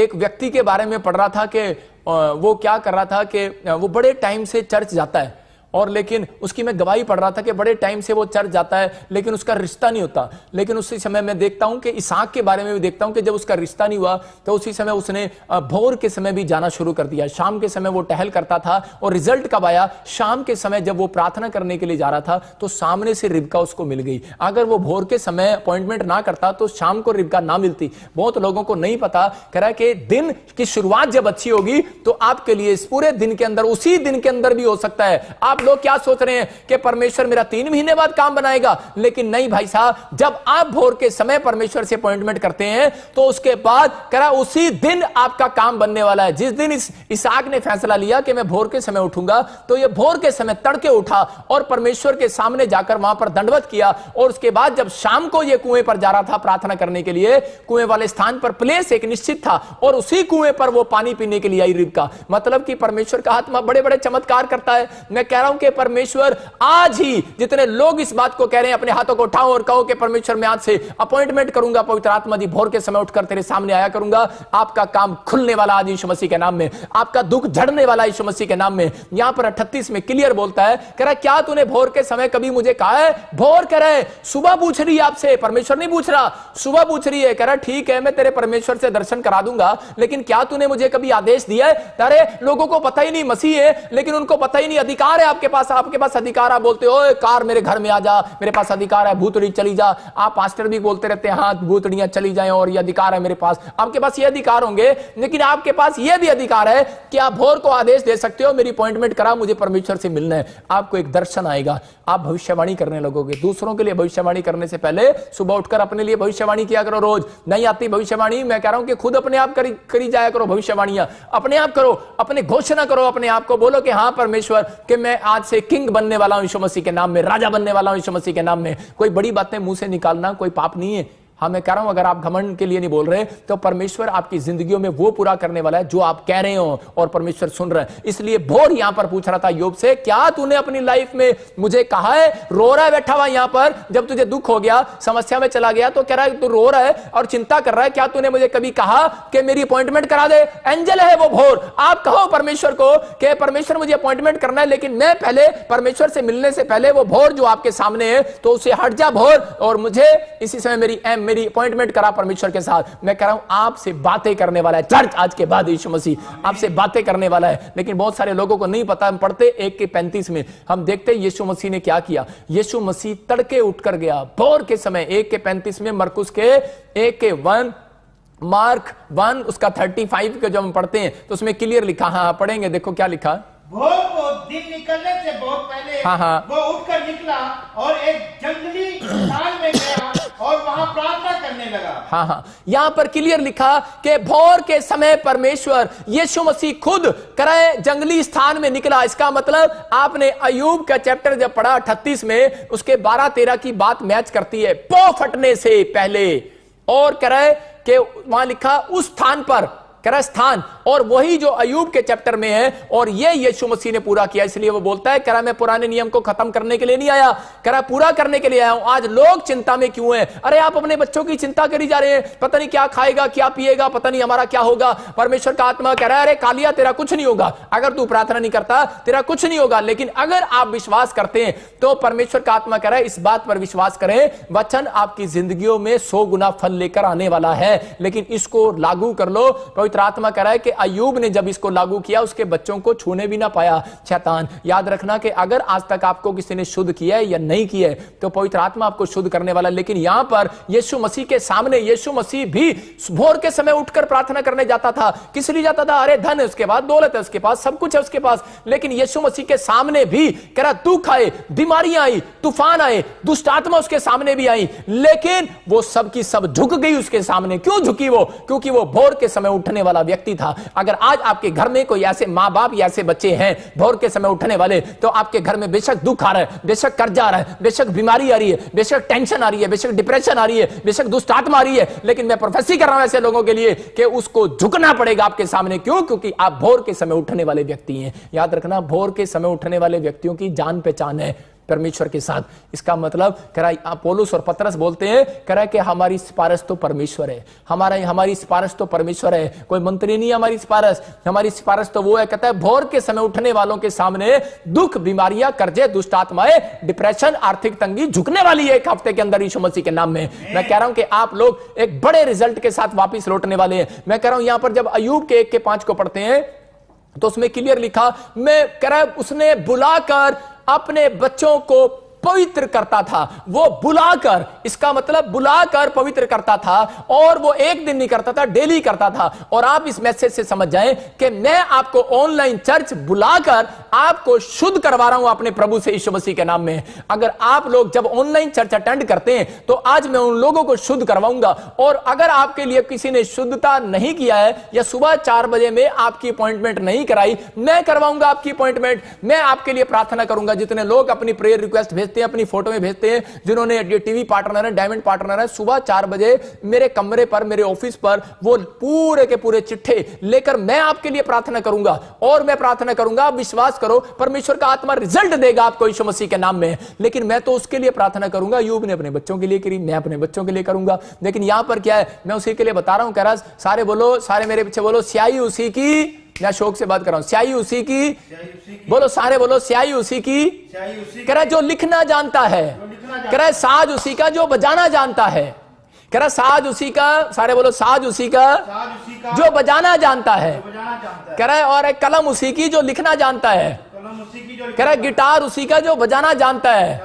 एक व्यक्ति के बारे में पढ़ रहा था कि वो क्या कर रहा था कि वो बड़े टाइम से चर्च जाता है, और लेकिन उसकी मैं गवाही पढ़ रहा था कि बड़े टाइम से वो चर्च जाता है लेकिन उसका रिश्ता नहीं होता। लेकिन उसी समय मैं देखता हूं कि इसहाक के बारे में भी देखता हूं कि जब उसका रिश्ता नहीं हुआ तो उसी समय उसने भोर के समय भी जाना शुरू कर दिया। शाम के समय वो टहल करता था, और रिजल्ट कब आया? शाम के समय जब वो प्रार्थना करने के लिए जा रहा था तो सामने से रिबका उसको मिल गई। अगर वो भोर के समय अपॉइंटमेंट ना करता तो शाम को रिबका ना मिलती। बहुत लोगों को नहीं पता। कह रहा है कि दिन की शुरुआत जब अच्छी होगी तो आपके लिए इस पूरे दिन के अंदर, उसी दिन के अंदर भी हो सकता है। आप लोग क्या सोच रहे हैं कि परमेश्वर मेरा 3 महीने बाद काम बनाएगा, लेकिन नहीं भाई साहब, जब आप भोर के समय परमेश्वर से अपॉइंटमेंट करते हैं तो उसके बाद करा उसी दिन आपका काम बनने वाला है। जिस दिन इसहाक ने फैसला लिया कि मैं भोर के समय उठूंगा, तो ये भोर के समय तड़के उठा और परमेश्वर के सामने जाकर वहां पर दंडवत किया। और उसके बाद जब शाम को ये कुएं पर जा रहा था प्रार्थना करने के लिए, कुएं वाले स्थान पर प्लेस एक निश्चित था और उसी कुएं पर वो पानी पीने के लिए आई रिबका। मतलब कि परमेश्वर का आत्मा बड़े बड़े चमत्कार करता है। मैं कह रहा रहा हूं कि परमेश्वर आज ही जितने लोग इस बात को कह रहे हैं अपने हाथों को उठाओ और कहो कि परमेश्वर मैं आज से अपॉइंटमेंट करूंगा, पवित्र आत्मा जी भोर के समय उठकर तेरे सामने आया करूंगा। आपका काम खुलने वाला आज यीशु मसीह के नाम में, आपका दुख झड़ने वाला यीशु मसीह के नाम में। यहां पर 38 में क्लियर बोलता है, कह रहा क्या तूने भोर के समय कभी मुझे कहा है? भोर कह रहा है सुबह पूछ रही है आपसे, परमेश्वर नहीं पूछ रहा, सुबह पूछ रही है। कह रहा ठीक है मैं तेरे परमेश्वर से दर्शन करा दूंगा, लेकिन क्या तूने मुझे कभी आदेश दिया है? अरे लोगों को पता ही नहीं मसीह है, लेकिन उनको पता ही नहीं अधिकार है आपके पास अधिकार। आप बोलते हो कार मेरे घर में आ जा, मेरे पास अधिकार है, भूतड़ी चली जा। आप पास्टर भी बोलते रहते हैं हाँ भूतड़ियां चली जाएं और ये अधिकार है मेरे पास। आपके पास ये अधिकार होंगे, लेकिन आपके पास ये भी अधिकार है कि आप भोर को आदेश दे सकते हो मेरी अपॉइंटमेंट करा, मुझे परमेश्वर से मिलना है। आपको एक दर्शन आएगा, आप भविष्यवाणी करने लगोगे। दूसरों के लिए भविष्यवाणी करने से पहले सुबह उठकर अपने लिए भविष्यवाणी किया करो। रोज नहीं आती भविष्यवाणी, मैं कह रहा हूं कि खुद अपने आप करी जाया करो भविष्यवाणियां, अपने आप करो, अपने घोषणा करो, अपने आप को बोलो कि हाँ परमेश्वर कि मैं आज से किंग बनने वाला हूं यीशु मसीह के नाम में, राजा बनने वाला हूं यीशु मसीह के नाम में। कोई बड़ी बातें मुंह से निकालना कोई पाप नहीं है। हाँ मैं कह रहा हूं अगर आप घमंड के लिए नहीं बोल रहे तो परमेश्वर आपकी जिंदगियों में वो पूरा करने वाला है जो आप कह रहे हो और परमेश्वर सुन रहे हैं। इसलिए भोर यहां पर पूछ रहा था योग से, क्या तूने अपनी लाइफ में मुझे कहा है? रो रहा है बैठा हुआ यहां पर, जब तुझे दुख हो गया, समस्या में चला गया तो कह रहा है तू रो रहा है और चिंता कर रहा है, क्या तूने मुझे कभी कहा कि मेरी अपॉइंटमेंट करा दे? एंजल है वो भोर। आप कहो परमेश्वर को कि परमेश्वर मुझे अपॉइंटमेंट करना है, लेकिन मैं पहले परमेश्वर से मिलने से पहले वो भोर जो आपके सामने है तो उसे हट जा भोर, और मुझे इसी समय मेरी अपॉइंटमेंट करा परमेश्वर के साथ। मैं कह रहा हूं आपसे बातें करने वाला है चर्च, आज के बाद यीशु मसीह आपसे बातें करने वाला है। लेकिन बहुत सारे लोगों को नहीं पता। हम पढ़ते 1:35 में हम देखते हैं यीशु मसीह ने क्या किया। यीशु मसीह तड़के उठकर गया भोर के समय। 1:35 में मरकुस के 1:1 मार्क 1 उसका 35 के जब हम पढ़ते हैं तो उसमें क्लियर लिखा, हाँ पढ़ेंगे, देखो क्या लिखा। भोर को दिन निकलने से बहुत पहले वो उठकर निकला और एक जंगली स्थान में गया और वहां प्रार्थना करने लगा। यहां पर क्लियर लिखा कि भोर के समय परमेश्वर यीशु मसीह खुद करे जंगली स्थान में निकला। इसका मतलब आपने अय्यूब का चैप्टर जब पढ़ा 38 में, उसके 12-13 की बात मैच करती है। पौ फटने से पहले और करे कि वहां लिखा उस स्थान पर करा स्थान, और वही जो अय्यूब के चैप्टर में है, और ये यीशु मसीह ने पूरा किया। इसलिए वो बोलता है करा मैं पुराने नियम को खत्म करने के लिए नहीं आया, करा पूरा करने के लिए आया हूं। आज लोग चिंता में क्यों हैं? अरे आप अपने बच्चों की चिंता करी जा रहे हैं, पता नहीं क्या खाएगा क्या पिएगा, पता नहीं हमारा क्या होगा। परमेश्वर का आत्मा कह रहा है अरे कालिया तेरा कुछ नहीं होगा, अगर तू प्रार्थना नहीं करता तेरा कुछ नहीं होगा। लेकिन अगर आप विश्वास करते हैं तो परमेश्वर का आत्मा कह रहा है इस बात पर विश्वास करें, वचन आपकी जिंदगियों में 100 गुना फल लेकर आने वाला है। लेकिन इसको लागू कर लो। पवित्र आत्मा कह रहा है कि अय्यूब ने जब इसको लागू किया उसके बच्चों को छूने भी ना पाया शैतान। याद रखना कि अगर आज तक आपको किसी ने शुद्ध किया है या नहीं किया है तो पवित्र आत्मा आपको शुद्ध करने वाला। लेकिन यहां पर यीशु मसीह के सामने यीशु मसीह भी भोर के समय उठकर प्रार्थना करने जाता था। किस लिए जाता था? अरे धन है उसके पास, दौलत है उसके पास, सब कुछ है उसके पास। लेकिन यीशु मसीह के सामने भी कह रहा दुख आए, बीमारियां आई, तूफान आए, दुष्ट आत्मा उसके सामने भी आई, लेकिन वो सब की सब झुक गई उसके सामने। क्यों झुकी वो? क्योंकि वो भोर के समय उठने वाला व्यक्ति था। अगर आज आपके घर में कोई ऐसे मां बाप या ऐसे बच्चे हैं भोर के समय उठने वाले, तो आपके घर में बेशक दुख आ रहा है, बेशक कर्जा आ रहा है, बेशक बीमारी आ रही है, बेशक टेंशन आ रही है, बेशक डिप्रेशन आ रही है, बेशक दुष्ट आत्मा आ रही है, लेकिन मैं प्रोफेसी कर रहा हूं ऐसे लोगों के लिए कि उसको झुकना पड़ेगा आपके सामने। क्यों? क्योंकि आप भोर के समय उठने वाले व्यक्ति हैं। याद रखना भोर के समय उठने वाले व्यक्तियों की जान पहचान है परमेश्वर के साथ। इसका मतलब करा पौलुस और पतरस बोलते हैं करा कि हमारी सिफारिश तो परमेश्वर है, हमारी सिफारिश तो परमेश्वर है, कोई मंत्री नहीं है हमारी सिफारिश। हमारी सिफारिश तो वो है, कहता है भोर के समय उठने वालों के सामने दुख, बीमारियां, कर्जे, दुष्ट आत्माएं, डिप्रेशन, आर्थिक तंगी झुकने वाली है एक हफ्ते के अंदर यीशु मसीह के नाम में। मैं कह रहा हूं कि आप लोग एक बड़े रिजल्ट के साथ वापिस लौटने वाले हैं। मैं कह रहा हूं यहां पर जब अय्यूब के 1:5 को पढ़ते हैं तो उसमें क्लियर लिखा, मैं कह रहा उसने बुलाकर अपने बच्चों को पवित्र करता था। वो बुलाकर, इसका मतलब बुलाकर पवित्र करता था, और वो एक दिन नहीं करता था, डेली करता था। और आप इस मैसेज से समझ जाएं कि मैं आपको ऑनलाइन चर्च बुलाकर आपको शुद्ध करवा रहा हूं अपने प्रभु से यीशु मसीह के नाम में। अगर आप लोग जब ऑनलाइन चर्च अटेंड करते हैं तो आज मैं उन लोगों को शुद्ध करवाऊंगा। और अगर आपके लिए किसी ने शुद्धता नहीं किया है या सुबह 4 बजे में आपकी अपॉइंटमेंट नहीं कराई, मैं करवाऊंगा आपकी अपॉइंटमेंट। मैं आपके लिए प्रार्थना करूंगा। जितने लोग अपनी प्रेयर रिक्वेस्ट भेज भेजते हैं, अपनी फोटो में भेजते हैं, जिन्होंने टीवी पार्टनर है, डायमंड पार्टनर है, सुबह 4 बजे मेरे कमरे पर, मेरे ऑफिस पर वो पूरे के पूरे चिट्ठे लेकर मैं आपके लिए प्रार्थना करूंगा। और मैं प्रार्थना करूंगा, आप विश्वास करो, परमेश्वर का आत्मा रिजल्ट देगा आपको यीशु मसीह के नाम में। लेकिन मैं तो उसके लिए प्रार्थना करूंगा, अय्यूब ने अपने बच्चों के लिए करी, मैं अपने बच्चों के लिए करूंगा। लेकिन यहां पर क्या है, मैं उसी के लिए बता रहा हूं। कह रहा सारे बोलो, सारे मेरे पीछे बोलो, स्याही उसी की। मैं शौक से बात कर रहा हूं, स्याही उसी की। बोलो, सारे बोलो, स्याही उसी की। कह रहा जो लिखना जानता है, कह रहा साज उसी का जो बजाना जानता है। कह रहा साज उसी का, सारे बोलो साज उसी का जो बजाना जानता है। कह रहा है और कलम उसी की जो लिखना जानता है। कह रहा गिटार उसी का जो बजाना जानता है।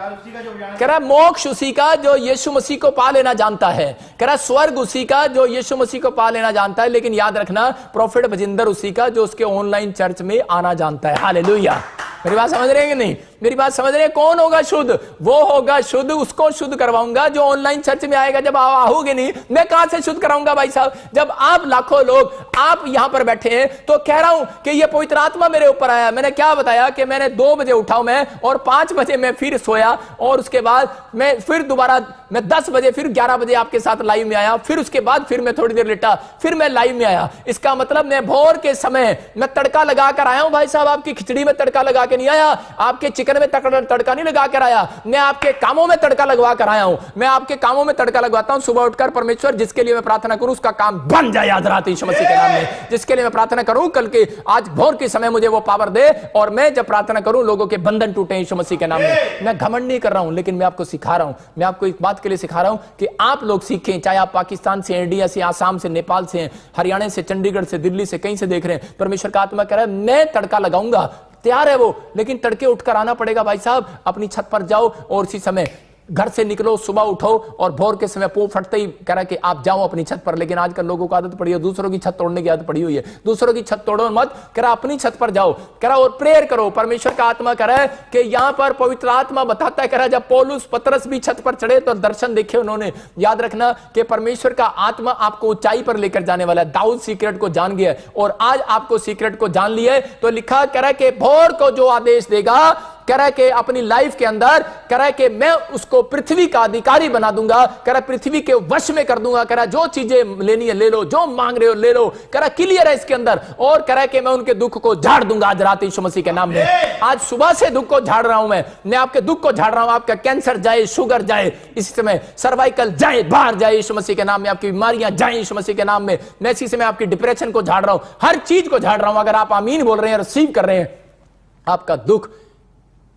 कह रहा मोक्ष उसी का जो यीशु मसीह को पा लेना जानता है। कह रहा स्वर्ग उसी का जो यीशु मसीह को पा लेना जानता है। लेकिन याद रखना, प्रोफेट बजिंदर उसी का जो उसके ऑनलाइन चर्च में आना जानता है। हालेलुया। मेरी बात समझ रहे हैं कि नहीं? मेरी बात समझ रहे हैं? कौन होगा शुद्ध? वो होगा शुद्ध, उसको शुद्ध करवाऊंगा जो ऑनलाइन चर्च में आएगा। जब आप आओगे नहीं, मैं कहां से शुद्ध कराऊंगा भाई साहब? जब आप लाखों लोग आप यहां पर बैठे हैं, तो कह रहा हूं कि ये पवित्र आत्मा मेरे ऊपर आया। मैंने क्या बताया कि मैंने 2 बजे उठा मैं, और 5 बजे मैं फिर सोया, और उसके बाद मैं फिर दोबारा मैं 10 बजे फिर 11 बजे आपके साथ लाइव में आया, फिर उसके बाद फिर मैं थोड़ी देर लेटा, फिर मैं लाइव में आया। इसका मतलब मैं भोर के समय मैं तड़का लगा कर आया हूं भाई साहब। आपकी खिचड़ी में तड़का लगा के नहीं आया, आपके चिकन में तड़का नहीं लगा कर आया, मैं आपके कामों में तड़का लगवा कर आया हूं। मैं आपके कामों में तड़का लगवाता हूं। सुबह उठकर परमेश्वर जिसके लिए मैं प्रार्थना करूं उसका काम बन जाए आज रात यीशु मसीह के नाम में। जिसके लिए मैं प्रार्थना करूं कल के आज भोर के समय मुझे वो पावर दे, और मैं जब प्रार्थना करूं लोगों के बंधन टूटे यीशु मसीह के नाम में। मैं घमंड नहीं कर रहा हूं, लेकिन मैं आपको सिखा रहा हूं, मैं आपको एक बात के लिए सिखा रहा हूं कि आप लोग सीखें। चाहे आप पाकिस्तान से, इंडिया से, आसाम से, नेपाल से, हरियाणा से, चंडीगढ़ से, दिल्ली से, कहीं से देख रहे हैं, परमेश्वर का आत्मा कह रहा है मैं तड़का लगाऊंगा। तैयार है वो, लेकिन तड़के उठकर आना पड़ेगा भाई साहब। अपनी छत पर जाओ और उसी समय घर से निकलो, सुबह उठो, और भोर के समय पो फटते ही कह रहा कि आप जाओ अपनी छत पर। लेकिन आजकल लोगों को आदत पड़ी है, दूसरों की छत तोड़ने की आदत पड़ी हुई है। दूसरों की छत तोड़ो मत, कह रहा अपनी छत पर जाओ, कह रहा और प्रेयर करो। परमेश्वर का आत्मा कह रहा है कि यहां पर पवित्र आत्मा बताता है, कह रहा जब पौलुस पतरस भी छत पर चढ़े तो दर्शन देखे उन्होंने। याद रखना कि परमेश्वर का आत्मा आपको ऊंचाई पर लेकर जाने वाला है। दाऊद सीक्रेट को जान गया, और आज आपको सीक्रेट को जान लिया है। तो लिखा कह रहा है कि भोर को जो आदेश देगा, कह रहा है कि अपनी लाइफ के अंदर, कह रहा है कि मैं उसको पृथ्वी का अधिकारी बना दूंगा। कह रहा है पृथ्वी के वश में कर दूंगा। कह रहा है जो चीजें लेनी है ले लो, जो मांग रहे हो ले लो। कह रहा है क्लियर है इसके अंदर। और कह रहा है कि मैं उनके दुख को झाड़ दूंगा आज रात यीशु मसीह के नाम में। आज सुबह से दुख को झाड़ रहा हूं मैं आपके दुख को झाड़ रहा हूं। आपका कैंसर जाए, शुगर जाए, इसी समय सर्वाइकल जाए, बाहर जाए यीशु मसीह के नाम में। आपकी बीमारियां जाए यीशु मसीह के नाम में। मैं इसी समय आपकी डिप्रेशन को झाड़ रहा हूं, हर चीज को झाड़ रहा हूं। अगर आप आमीन बोल रहे हैं, रिसीव कर रहे हैं, आपका दुख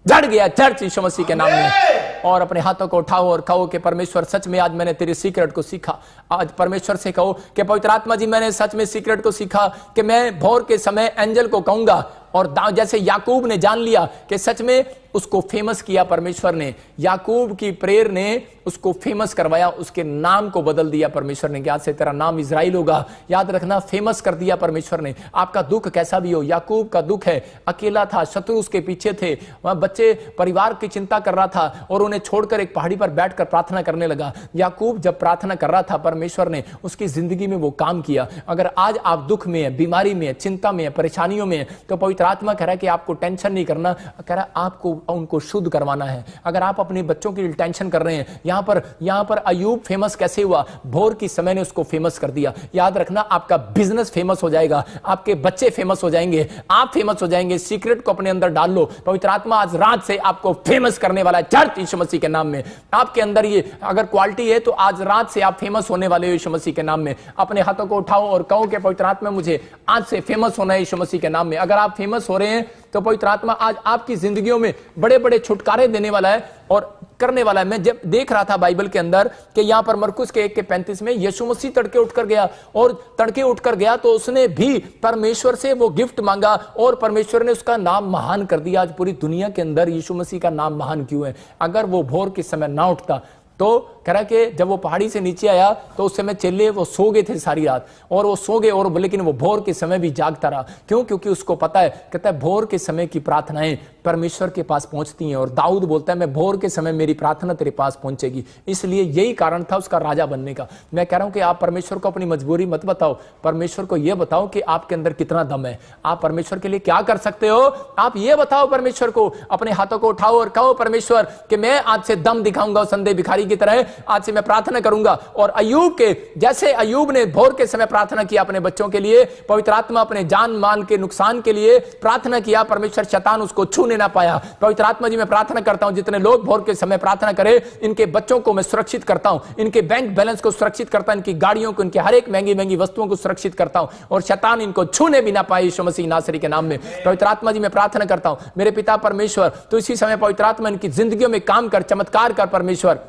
जड़ गया चर्च यीशु मसीह के नाम में। और अपने हाथों को उठाओ और कहो कि परमेश्वर सच में आज मैंने तेरे सीक्रेट को सीखा। आज परमेश्वर से कहो कि पवित्र आत्मा जी मैंने सच में सीक्रेट को सीखा कि मैं भोर के समय एंजल को कहूंगा। और जैसे याकूब ने जान लिया कि सच में उसको फेमस किया परमेश्वर ने, याकूब की प्रेयर ने उसको फेमस करवाया, उसके नाम को बदल दिया परमेश्वर ने। आज से तेरा नाम इजराइल होगा। याद रखना, फेमस कर दिया परमेश्वर ने। आपका दुख कैसा भी हो, याकूब का दुख है, अकेला था, शत्रु उसके पीछे थे, वहां बच्चे परिवार की चिंता कर रहा था, और उन्हें छोड़कर एक पहाड़ी पर बैठकर प्रार्थना करने लगा। याकूब जब प्रार्थना कर रहा था, परमेश्वर ने उसकी जिंदगी में वो काम किया। अगर आज आप दुख में है, बीमारी में है, चिंता में है, परेशानियों में है, तो पवित्र आत्मा कह रहा है कि आपको टेंशन नहीं करना, कह रहा है आपको उनको शुद्ध करवाना है। अगर आप अपने बच्चों के लिए टेंशन कर रहे हैं, यहां पर अय्यूब फेमस कैसे हुआ? भोर की समय ने उसको फेमस कर दिया। याद रखना, आपका बिजनेस फेमस हो जाएगा, आपके बच्चे फेमस हो जाएंगे, आप फेमस हो जाएंगे। सीक्रेट को अपने अंदर डाल लो। पवित्र आत्मा आज रात से आपको फेमस करने वाला है चर्च यीशु मसीह के नाम में। आपके अंदर ये अगर क्वालिटी है तो आज रात से आप फेमस होने वाले हो यीशु मसीह के नाम में। अपने हाथों को उठाओ और कहो कि पवित्र आत्मा मुझे आज से फेमस होना है यीशु मसीह के नाम में। अगर आप फेमस हो रहे हैं तो पवित्र आत्मा आज आपकी जिंदगियों में बड़े बड़े छुटकारे देने वाला है और करने वाला है। मैं जब देख रहा था बाइबल के अंदर कि यहां पर मरकुस के 1:35 में यीशु मसीह तड़के उठकर गया, और तड़के उठकर गया तो उसने भी परमेश्वर से वो गिफ्ट मांगा, और परमेश्वर ने उसका नाम महान कर दिया। आज पूरी दुनिया के अंदर यीशु मसीह का नाम महान क्यों है? अगर वो भोर के समय ना उठता तो कह रहा कि जब वो पहाड़ी से नीचे आया तो उस समय चेले वो सो गए थे सारी रात, और वो सो गए, और लेकिन वो भोर के समय भी जागता रहा। क्यों? क्योंकि उसको पता है, कहता है भोर के समय की प्रार्थनाएं परमेश्वर के पास पहुंचती हैं, और दाऊद बोलता है मैं भोर के समय मेरी प्रार्थना तेरे पास पहुंचेगी। इसलिए यही कारण था उसका राजा बनने का। मैं कह रहा हूं कि आप परमेश्वर को अपनी मजबूरी मत बताओ, परमेश्वर को यह बताओ कि आपके अंदर कितना दम है, आप परमेश्वर के लिए क्या कर सकते हो। आप ये बताओ परमेश्वर को, अपने हाथों को उठाओ और कहो परमेश्वर कि मैं आज से दम दिखाऊंगा संदेह भिखारी की तरह, आज से मैं प्रार्थना करूंगा। और अय्यूब के जैसे अय्यूब ने भोर के समय प्रार्थना किया अपने बच्चों के लिए, पवित्र आत्मा अपने जान माल के नुकसान के लिए प्रार्थना किया, परमेश्वर शैतान उसको छूने ना पाया। पवित्र आत्मा जी मैं प्रार्थना करता हूं जितने लोग भोर के समय प्रार्थना करें, इनके बच्चों को मैं सुरक्षित करता हूं, इनके बैंक बैलेंस को सुरक्षित करता हूं, इनकी गाड़ियों को, इनकी हर एक महंगी महंगी वस्तुओं को सुरक्षित करता हूं, और शैतान इनको छूने भी ना पाए यीशु मसीह नासरी के नाम में। पवित्र आत्मा जी मैं प्रार्थना करता हूं मेरे पिता परमेश्वर, तो इसी समय पवित्र आत्मा इनकी जिंदगियों में काम कर, चमत्कार कर परमेश्वर।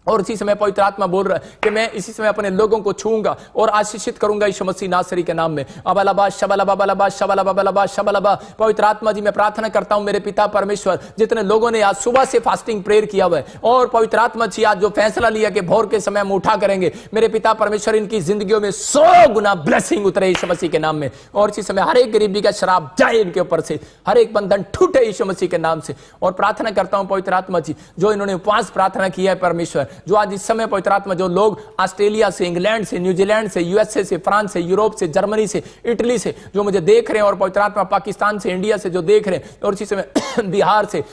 और इसी समय पवित्र आत्मा बोल रहा है कि मैं इसी समय अपने लोगों को छूंगा और आशीषित करूंगा यीशु मसीह नासरी के नाम में। अबलबा शबलबा बलबा शबलबा बलबा शबलबा। पवित्र आत्मा जी मैं प्रार्थना करता हूं मेरे पिता परमेश्वर, जितने लोगों ने आज सुबह से फास्टिंग प्रेयर किया हुआ है, और पवित्र आत्मा जी आज जो फैसला लिया कि भोर के समय हम उठा करेंगे, मेरे पिता परमेश्वर इनकी जिंदगियों में 100 गुना ब्लेसिंग उतरे यीशु मसीह के नाम में। और इसी समय हर एक गरीबी का शराब जाए इनके ऊपर से, हर एक बंधन टूटे यीशु मसीह के नाम से। और प्रार्थना करता हूं पवित्र आत्मा जी जो इन्होंने उपवास प्रार्थना किया है परमेश्वर, जो आज इस समय पवित्र आत्मा जो लोग ऑस्ट्रेलिया से, इंग्लैंड से, न्यूजीलैंड से, यूएसए से, फ्रांस से, यूरोप से, जर्मनी से, इटली से जो मुझे देख रहे हैं, और पवित्र आत्मा पाकिस्तान से, इंडिया से जो देख रहे हैं, और इसी समय बिहार से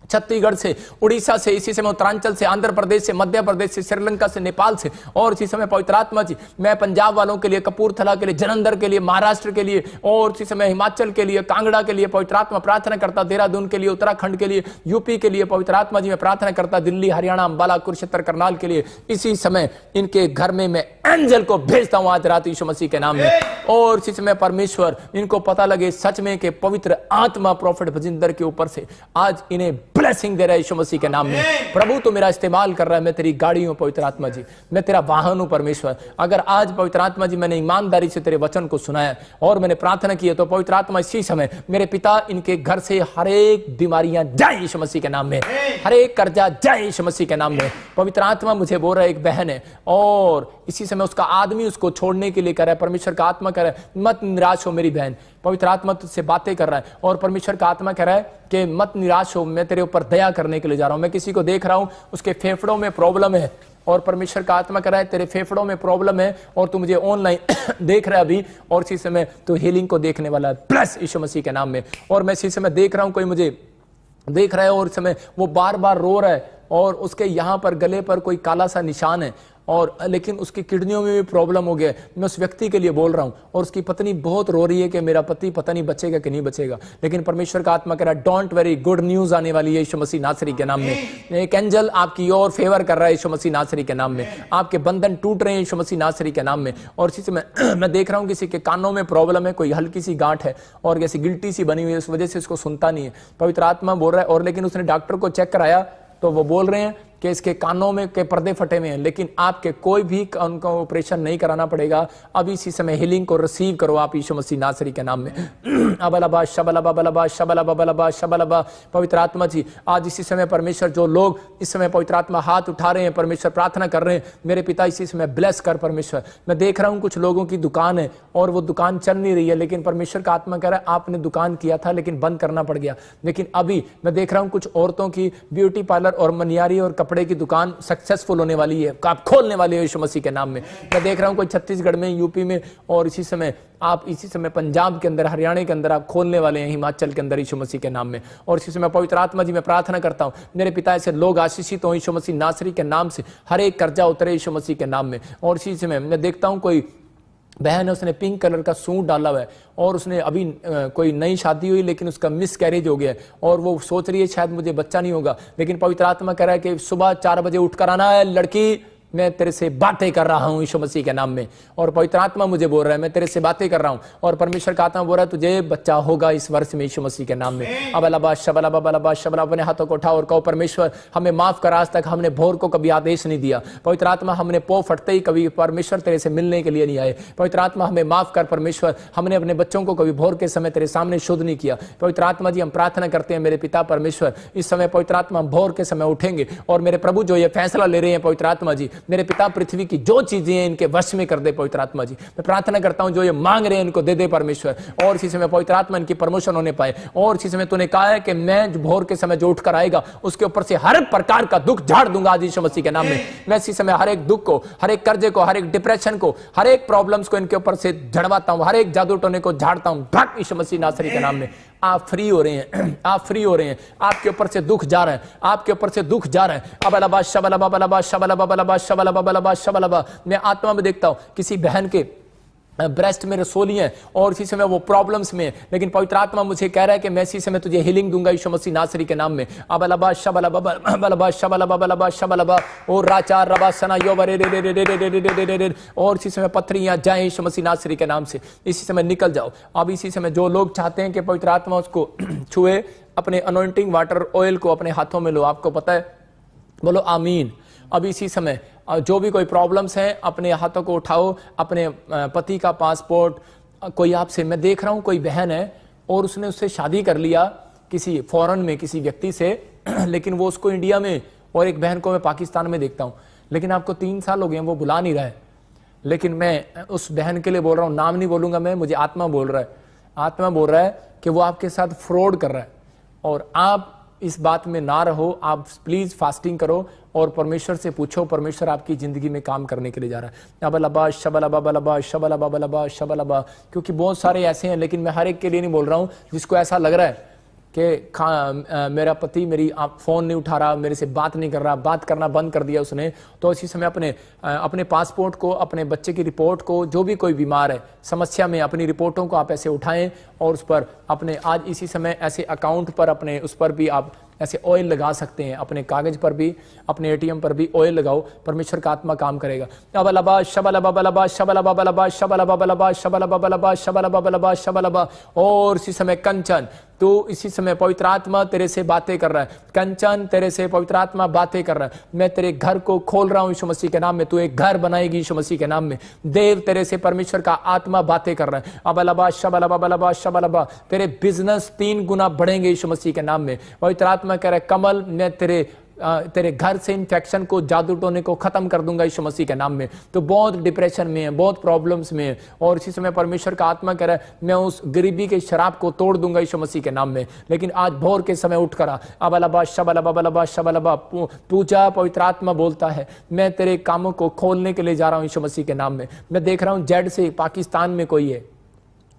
छत्तीसगढ़ से, उड़ीसा से, इसी समय उत्तरांचल से, आंध्र प्रदेश से, मध्य प्रदेश से, श्रीलंका से, नेपाल से, और इसी समय पवित्र आत्मा जी मैं पंजाब वालों के लिए, कपूरथला के लिए, जलंधर के लिए, महाराष्ट्र के लिए, और इसी समय हिमाचल के लिए, कांगड़ा के लिए पवित्र आत्मा प्रार्थना करता, देहरादून के लिए, उत्तराखंड के लिए, यूपी के लिए पवित्र आत्मा जी मैं प्रार्थना करता, दिल्ली, हरियाणा, अंबाला, कुरुक्षेत्र, करनाल के लिए। इसी समय इनके घर में मैं एंजल को भेजता हूं आज रात यीशु मसीह के नाम में। और इसी समय परमेश्वर इनको पता लगे सच में कि पवित्र आत्मा प्रोफेट भजिंदर के ऊपर से आज इन्हें ब्लेसिंग दे रहा है यीशु मसीह के नाम में। प्रभु तो मेरा इस्तेमाल कर रहा है, मैं तेरी गाड़ी हूं पवित्र आत्मा जी, मैं तेरा वाहन हूं परमेश्वर। अगर आज पवित्र आत्मा जी मैंने ईमानदारी से तेरे वचन को सुनाया और मैंने प्रार्थना की है, तो पवित्र आत्मा इसी समय मेरे पिता इनके घर से हर एक बीमारियां जाए यीशु मसीह के नाम में, हर एक कर्जा जाए यीशु मसीह के नाम में। पवित्र आत्मा मुझे बोल रहा है एक बहन है, और इसी समय उसका आदमी उसको छोड़ने के लिए कर रहा है, परमेश्वर का आत्मा कह रहा है मत निराश हो मेरी बहन, पवित्र आत्मा तुझसे बातें कर रहा है, और परमेश्वर का आत्मा कह रहा है कि मत निराश हो, मैं तेरे ऊपर दया करने के लिए जा रहा हूं। मैं किसी को देख रहा हूं उसके फेफड़ों में प्रॉब्लम है, और परमेश्वर का आत्मा कह रहा है तेरे फेफड़ों में प्रॉब्लम है, और तू मुझे ऑनलाइन देख रहा है अभी, और इसी समय तू हीलिंग को देखने वाला है प्लस यीशु मसीह के नाम में। और मैं इसी समय देख रहा हूं कोई मुझे देख रहा है, और इस समय वो बार बार रो रहा है, और उसके यहां पर गले पर कोई काला सा निशान है, और लेकिन उसकी किडनियों में भी प्रॉब्लम हो गया है। मैं उस व्यक्ति के लिए बोल रहा हूं, और उसकी पत्नी बहुत रो रही है कि मेरा पति पता नहीं बचेगा कि नहीं बचेगा, लेकिन परमेश्वर का आत्मा कह रहा है डोंट वेरी, गुड न्यूज आने वाली है यीशु मसीह नासरी के नाम में। एक एंजल आपकी ओर फेवर कर रहा है यीशु मसीह नासरी के नाम में, आपके बंधन टूट रहे हैं यीशु मसीह नासरी के नाम में। और इसी समय मैं देख रहा हूं किसी के कानों में प्रॉब्लम है, कोई हल्की सी गांठ है और जैसी गिल्टी सी बनी हुई है, इस वजह से इसको सुनता नहीं है, पवित्र आत्मा बोल रहा है। और लेकिन उसने डॉक्टर को चेक कराया तो वो बोल रहे हैं कि इसके कानों में के पर्दे फटे हुए हैं, लेकिन आपके कोई भी कान का ऑपरेशन नहीं कराना पड़ेगा। अब इसी समय हीलिंग को रिसीव करो आप यीशु मसीह नासरी के नाम में। अबलबा शबलबा बलबा शबलबा बलबा शबलबा। पवित्र आत्मा जी आज इसी समय परमेश्वर जो लोग इस समय पवित्र आत्मा हाथ उठा रहे हैं, परमेश्वर प्रार्थना कर रहे हैं, मेरे पिता इसी समय ब्लेस कर परमेश्वर। मैं देख रहा हूं कुछ लोगों की दुकान है और वो दुकान चल नहीं रही है, लेकिन परमेश्वर का आत्मा कह रहा है आपने दुकान किया था लेकिन बंद करना पड़ गया। लेकिन अभी मैं देख रहा हूं कुछ औरतों की ब्यूटी पार्लर और मनियारी और कपड़े की दुकान सक्सेसफुल होने वाली है, आप खोलने वाले हो यीशु मसीह के नाम में। मैं देख रहा हूं कोई छत्तीसगढ़ में, यूपी में, और इसी समय आप इसी समय पंजाब के अंदर, हरियाणा के अंदर आप खोलने वाले हैं, हिमाचल के अंदर यीशु मसीह के नाम में। और इसी समय पवित्र आत्मा जी मैं प्रार्थना करता हूं मेरे पिता ऐसे लोग आशीषित हो यीशु मसीह नासरी के नाम से, हर एक कर्जा उतरे यीशु मसीह के नाम में। और इसी समय मैं देखता हूं कोई बहन है, उसने पिंक कलर का सूट डाला हुआ है, और उसने अभी कोई नई शादी हुई लेकिन उसका मिस कैरेज हो गया है, और वो सोच रही है शायद मुझे बच्चा नहीं होगा, लेकिन पवित्र आत्मा कह रहा है कि सुबह 4 बजे उठकर आना है लड़की, मैं तेरे से बातें कर रहा हूं यीशु मसीह के नाम में। और पवित्र आत्मा मुझे बोल रहा है मैं तेरे से बातें कर रहा हूं, और परमेश्वर का आत्मा बोल रहा है तुझे बच्चा होगा इस वर्ष में यीशु मसीह के नाम में। अब अलाबा शबला बबला शबला, अपने हाथों को उठाओ और कहो परमेश्वर हमें माफ कर, आज तक हमने भोर को कभी आदेश नहीं दिया। पवित्र आत्मा हमने पो फटते ही कभी परमेश्वर तेरे से मिलने के लिए नहीं आए। पवित्र आत्मा हमें माफ कर परमेश्वर, हमने अपने बच्चों को कभी भोर के समय तेरे सामने शुद्ध नहीं किया। पवित्र आत्मा जी हम प्रार्थना करते हैं मेरे पिता परमेश्वर, इस समय पवित्र आत्मा हम भोर के समय उठेंगे और मेरे प्रभु जो ये फैसला ले रहे हैं पवित्र आत्मा जी, मेरे पिता पृथ्वी की जो चीजें हैं इनके वश में कर दे पवित्र आत्मा जी। मैं प्रार्थना करता हूं जो ये मांग रहे हैं इनको दे दे परमेश्वर, और इसी समय पवित्र आत्मा इनकी प्रमोशन होने पाए। और इसी समय तूने कहा है कि मैं भोर के समय जो उठकर आएगा उसके ऊपर से हर प्रकार का दुख झाड़ दूंगा आज यीशु मसीह के नाम में। मैं इसी समय हर एक दुख को, हर एक कर्जे को, हर एक डिप्रेशन को, हर एक प्रॉब्लम्स को इनके ऊपर से झड़वाता हूं, हर एक जादू टोने को झाड़ता हूं भट यीशु मसीह नासरी के नाम में। आप फ्री हो रहे हैं, आप फ्री हो रहे हैं, आपके ऊपर से दुख जा रहा है, आपके ऊपर से दुख जा रहा है। अब अलाबा शबला बबला शबला बबला शबला बबला शबला, मैं आत्मा में देखता हूं किसी बहन के ब्रेस्ट में रसोली है और इसी समय वो प्रॉब्लम्स में, लेकिन पवित्र आत्मा मुझे कह रहा है कि मैं इसी समय तुझे हीलिंग दूंगा यीशु मसीह नासरी के नाम में। अब अलाबा शबला बबला शबला बबला शबला और राचार रबा सना यो रे रे रे रे रे, और इसी समय पत्थरियां जाए यीशु मसीह नासरी के नाम से, इसी समय निकल जाओ। अब इसी समय जो लोग चाहते हैं कि पवित्र आत्मा उसको छुए, अपने अनॉइंटिंग वाटर ऑयल को अपने हाथों में लो, आपको पता है, बोलो आमीन। अब इसी समय जो भी कोई प्रॉब्लम्स हैं अपने हाथों को उठाओ, अपने पति का पासपोर्ट, कोई आपसे, मैं देख रहा हूं कोई बहन है और उसने उससे शादी कर लिया किसी फॉरेन में किसी व्यक्ति से, लेकिन वो उसको इंडिया में, और एक बहन को मैं पाकिस्तान में देखता हूं, लेकिन आपको 3 साल हो गए वो बुला नहीं रहा है। लेकिन मैं उस बहन के लिए बोल रहा हूं, नाम नहीं बोलूंगा मैं, मुझे आत्मा बोल रहा है, आत्मा बोल रहा है कि वो आपके साथ फ्रॉड कर रहा है, और आप इस बात में ना रहो, आप प्लीज फास्टिंग करो और परमेश्वर से पूछो, परमेश्वर आपकी जिंदगी में काम करने के लिए जा रहा है। अबलबा शबलबा बलबा शबलबा बलबा शबलबा, क्योंकि बहुत सारे ऐसे हैं, लेकिन मैं हर एक के लिए नहीं बोल रहा हूं जिसको ऐसा लग रहा है कि मेरा पति मेरी आप फोन नहीं उठा रहा, मेरे से बात नहीं कर रहा, बात करना बंद कर दिया उसने, तो इसी समय अपने पासपोर्ट को, अपने बच्चे की रिपोर्ट को, जो भी कोई बीमार है समस्या में, अपनी रिपोर्टों को आप ऐसे उठाएं और उस पर अपने आज इसी समय ऐसे अकाउंट पर अपने उस पर भी आप ऐसे ऑयल लगा सकते हैं, अपने कागज पर भी, अपने एटीएम पर भी ऑयल लगाओ, परमेश्वर का आत्मा काम करेगा। अबलबा शबलबा बलबा शबलबा बलबा शबलबा बलबा शबलबा बलबा शबलबा बलबा शबलबा, और इसी समय कंचन, तो इसी समय पवित्र आत्मा तेरे से बातें कर रहा है, कंचन तेरे से पवित्र आत्मा बातें कर रहा है। मैं तेरे घर को खोल रहा हूं यीशु मसीह के नाम में, तू एक घर बनाएगी यीशु मसीह के नाम में। देव तेरे से परमेश्वर का आत्मा बातें कर रहा है। अबलबा शबलबा बलबा शबलबा, तेरे बिजनेस 3 गुना बढ़ेंगे यीशु मसीह के नाम में। पवित्र आत्मा कह रहा है कमल, मैं तेरे घर से इन्फेक्शन को, जादू टोने को खत्म कर दूंगा यीशु मसीह के नाम में। तो बहुत डिप्रेशन में है, बहुत प्रॉब्लम्स में है, और इसी समय परमेश्वर का आत्मा कह रहा है मैं उस गरीबी के शराब को तोड़ दूंगा यीशु मसीह के नाम में। लेकिन आज भोर के समय उठ कर अबलबा शबलबा बलबा शबलबा पूजा, पवित्र आत्मा बोलता है मैं तेरे कामों को खोलने के लिए जा रहा हूं यीशु मसीह के नाम में। मैं देख रहा हूं जेड से पाकिस्तान में कोई है,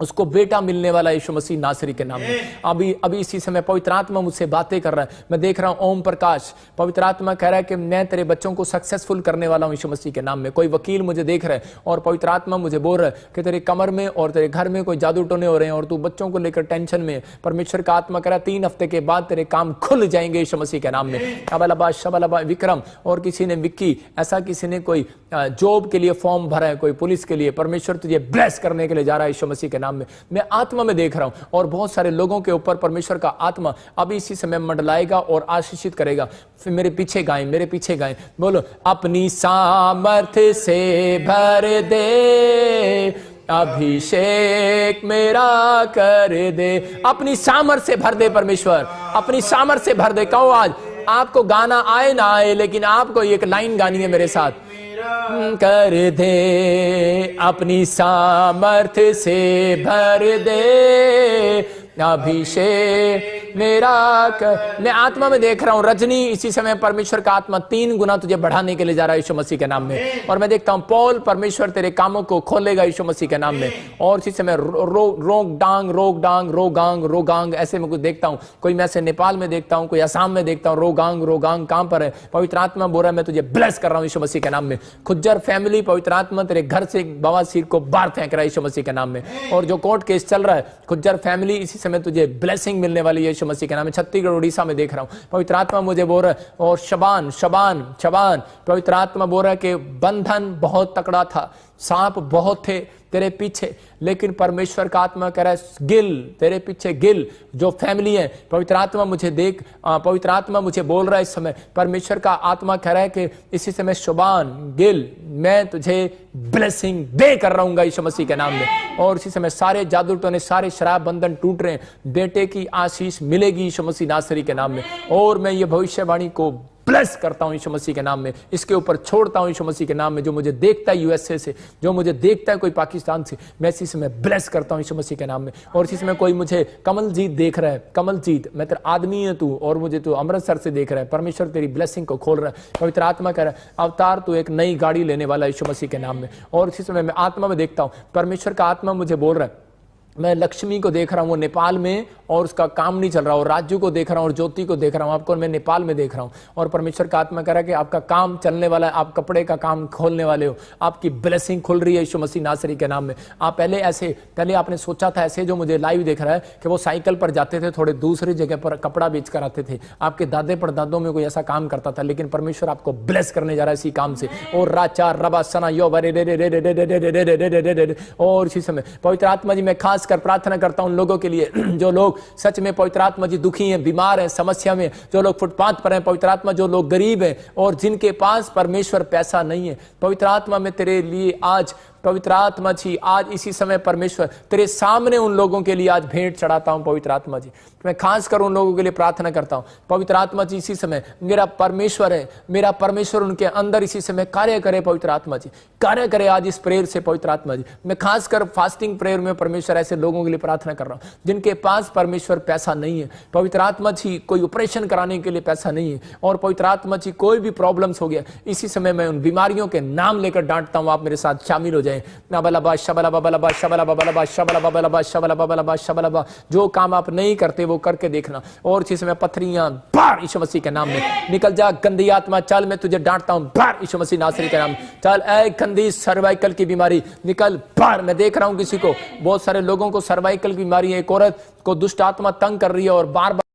उसको बेटा मिलने वाला यीशु मसीह नासरी के नाम में। अभी इसी समय पवित्र आत्मा मुझसे बातें कर रहा है। मैं देख रहा हूं ओम प्रकाश, पवित्र आत्मा कह रहा है कि मैं तेरे बच्चों को सक्सेसफुल करने वाला हूं यीशु मसीह के नाम में। कोई वकील मुझे देख रहा है और पवित्र आत्मा मुझे बोल रहा है कि तेरे कमर में और तेरे घर में कोई जादू टोने हो रहे हैं और तू बच्चों को लेकर टेंशन में। परमेश्वर का आत्मा कह रहा है 3 हफ्ते के बाद तेरे काम खुल जाएंगे यीशु मसीह के नाम में। अबलबा शबलबा विक्रम, और किसी ने विक्की, ऐसा किसी ने कोई जॉब के लिए फॉर्म भरा है, कोई पुलिस के लिए, परमेश्वर तुझे ब्लेस करने के लिए जा रहा है यीशु मसीह के नाम में। मैं आत्मा में देख रहा हूं और बहुत सारे लोगों के ऊपर परमेश्वर का आत्मा अभी इसी समय मंडलाएगा और आशीषित करेगा। फिर मेरे पीछे गाएं, मेरे पीछे गाएं, बोलो अपनी सामर्थ्य से भर दे, अभिषेक मेरा कर दे। अपनी सामर्थ्य से भर दे परमेश्वर, अपनी सामर्थ्य से भर दे। कहो आज आपको गाना आए ना आए, लेकिन आपको एक लाइन गानी है मेरे साथ, कर दे अपनी सामर्थ्य से भर दे, अभिषेक मेरा कर। मैं आत्मा में देख रहा हूं रजनी, इसी समय परमेश्वर का आत्मा 3 गुना तुझे बढ़ाने के लिए जा रहा है यीशु मसीह के नाम में। और मैं देखता हूं पॉल, परमेश्वर तेरे कामों को खोलेगा यीशु मसीह के नाम में। और इसी समय रोग डांग रोगांग रोगांग, ऐसे में कुछ देखता हूं। कोई मैं से नेपाल में देखता हूं, कोई असम में देखता हूं। रोगांग कहां पर है? पवित्र आत्मा बोल रहा है मैं तुझे ब्लेस कर रहा हूं यीशु मसीह के नाम में। खुज्जर फैमिली, पवित्र आत्मा तेरे घर से बवासीर को बाहर फेंक रहा है यीशु मसीह के नाम में। और जो कोर्ट केस चल रहा है, खुज्जर फैमिली इसी समय तुझे ब्लेसिंग मिलने वाली है यीशु मसीह के नाम में। छत्तीसगढ़ उड़ीसा में देख रहा हूं, पवित्र आत्मा मुझे बोल रहा है। और शबान शबान शबान, पवित्र आत्मा बोल रहा है कि बंधन बहुत तकड़ा था, सांप बहुत थे तेरे पीछे, लेकिन परमेश्वर का आत्मा कह रहा है गिल, तेरे पीछे गिल। जो फैमिली है, पवित्र आत्मा मुझे देख, पवित्र आत्मा मुझे बोल रहा है इस समय, परमेश्वर का आत्मा कह रहा है कि इसी समय शुबान गिल, मैं तुझे ब्लेसिंग दे कर रहूंगा यीशु मसीह के नाम में। और इसी समय सारे जादू टोने, सारे शराब बंधन टूट रहे हैं। बेटे की आशीष मिलेगी यीशु मसीह नासरी के नाम में। और मैं ये भविष्यवाणी को ब्लेस करता हूं यीशु मसीह के नाम में, इसके ऊपर छोड़ता हूं यीशु मसीह के नाम में। जो मुझे देखता है यूएसए से, जो मुझे देखता है कोई पाकिस्तान से, मैं इसी समय ब्लेस करता हूं यीशु मसीह के नाम में। और इसी समय कोई मुझे कमलजीत देख रहा है, कमलजीत, मैं तेरा आदमी है तू, और मुझे तू अमृतसर से देख रहा है, परमेश्वर तेरी ब्लेसिंग को खोल रहा है। पवित्र आत्मा कह रहा है अवतार तू एक नई गाड़ी लेने वाला यीशु मसीह के नाम में। और इसी समय मैं आत्मा में देखता हूं, परमेश्वर का आत्मा मुझे बोल रहा है, मैं लक्ष्मी को देख रहा हूँ वो नेपाल में, और उसका काम नहीं चल रहा, और राजू को देख रहा हूँ, और ज्योति को देख रहा हूँ, आपको मैं नेपाल में देख रहा हूँ। और परमेश्वर का आत्मा कह रहा है कि आपका काम चलने वाला है, आप कपड़े का काम खोलने वाले हो, आपकी ब्लेसिंग खुल रही है यीशु मसीह नासरी के नाम में। आप पहले आपने सोचा था ऐसे, जो मुझे लाइव देख रहा है, कि वो साइकिल पर जाते थे, थोड़े दूसरी जगह पर कपड़ा बेच कर आते थे, आपके दादे परदादों में कोई ऐसा काम करता था, लेकिन परमेश्वर आपको ब्लेस करने जा रहा है इसी काम से। और राचा रबा सना यो और इसी समय पवित्र आत्मा जी मैं खास कर प्रार्थना करता हूं उन लोगों के लिए जो लोग सच में पवित्र आत्मा जी दुखी हैं, बीमार हैं, समस्या में, जो लोग फुटपाथ पर हैं, पवित्र आत्मा जो लोग गरीब हैं, और जिनके पास परमेश्वर पैसा नहीं है, पवित्र आत्मा में तेरे लिए आज, पवित्र आत्मा जी आज इसी समय परमेश्वर तेरे सामने उन लोगों के लिए आज भेंट चढ़ाता हूं। पवित्र आत्मा जी मैं खास कर उन लोगों के लिए प्रार्थना करता हूं। पवित्र आत्मा जी इसी समय मेरा परमेश्वर है, मेरा परमेश्वर उनके अंदर इसी समय कार्य करे। पवित्र आत्मा जी कार्य करे आज इस प्रेयर से। पवित्र आत्मा जी मैं खास कर फास्टिंग प्रेयर में परमेश्वर ऐसे लोगों के लिए प्रार्थना कर रहा हूं जिनके पास परमेश्वर पैसा नहीं है। पवित्र आत्मा जी कोई ऑपरेशन कराने के लिए पैसा नहीं है, और पवित्र आत्मा जी कोई भी प्रॉब्लम्स हो गया, इसी समय मैं उन बीमारियों के नाम लेकर डांटता हूं, आप मेरे साथ शामिल हो जाए। जो काम आप नहीं करते वो करके देखना, और इसी समय पथरियां बाहर यीशु मसीह के नाम में निकल जा। गंदी आत्मा चल, मैं तुझे डांटता हूं, बाहर यीशु मसीह नासरी के नाम में चल। ऐ गंदी सर्वाइकल की बीमारी निकल बाहर। मैं देख रहा हूं किसी को, बहुत सारे लोगों को सर्वाइकल की बीमारी है, एक औरत को दुष्ट आत्मा तंग कर रही है और बार बार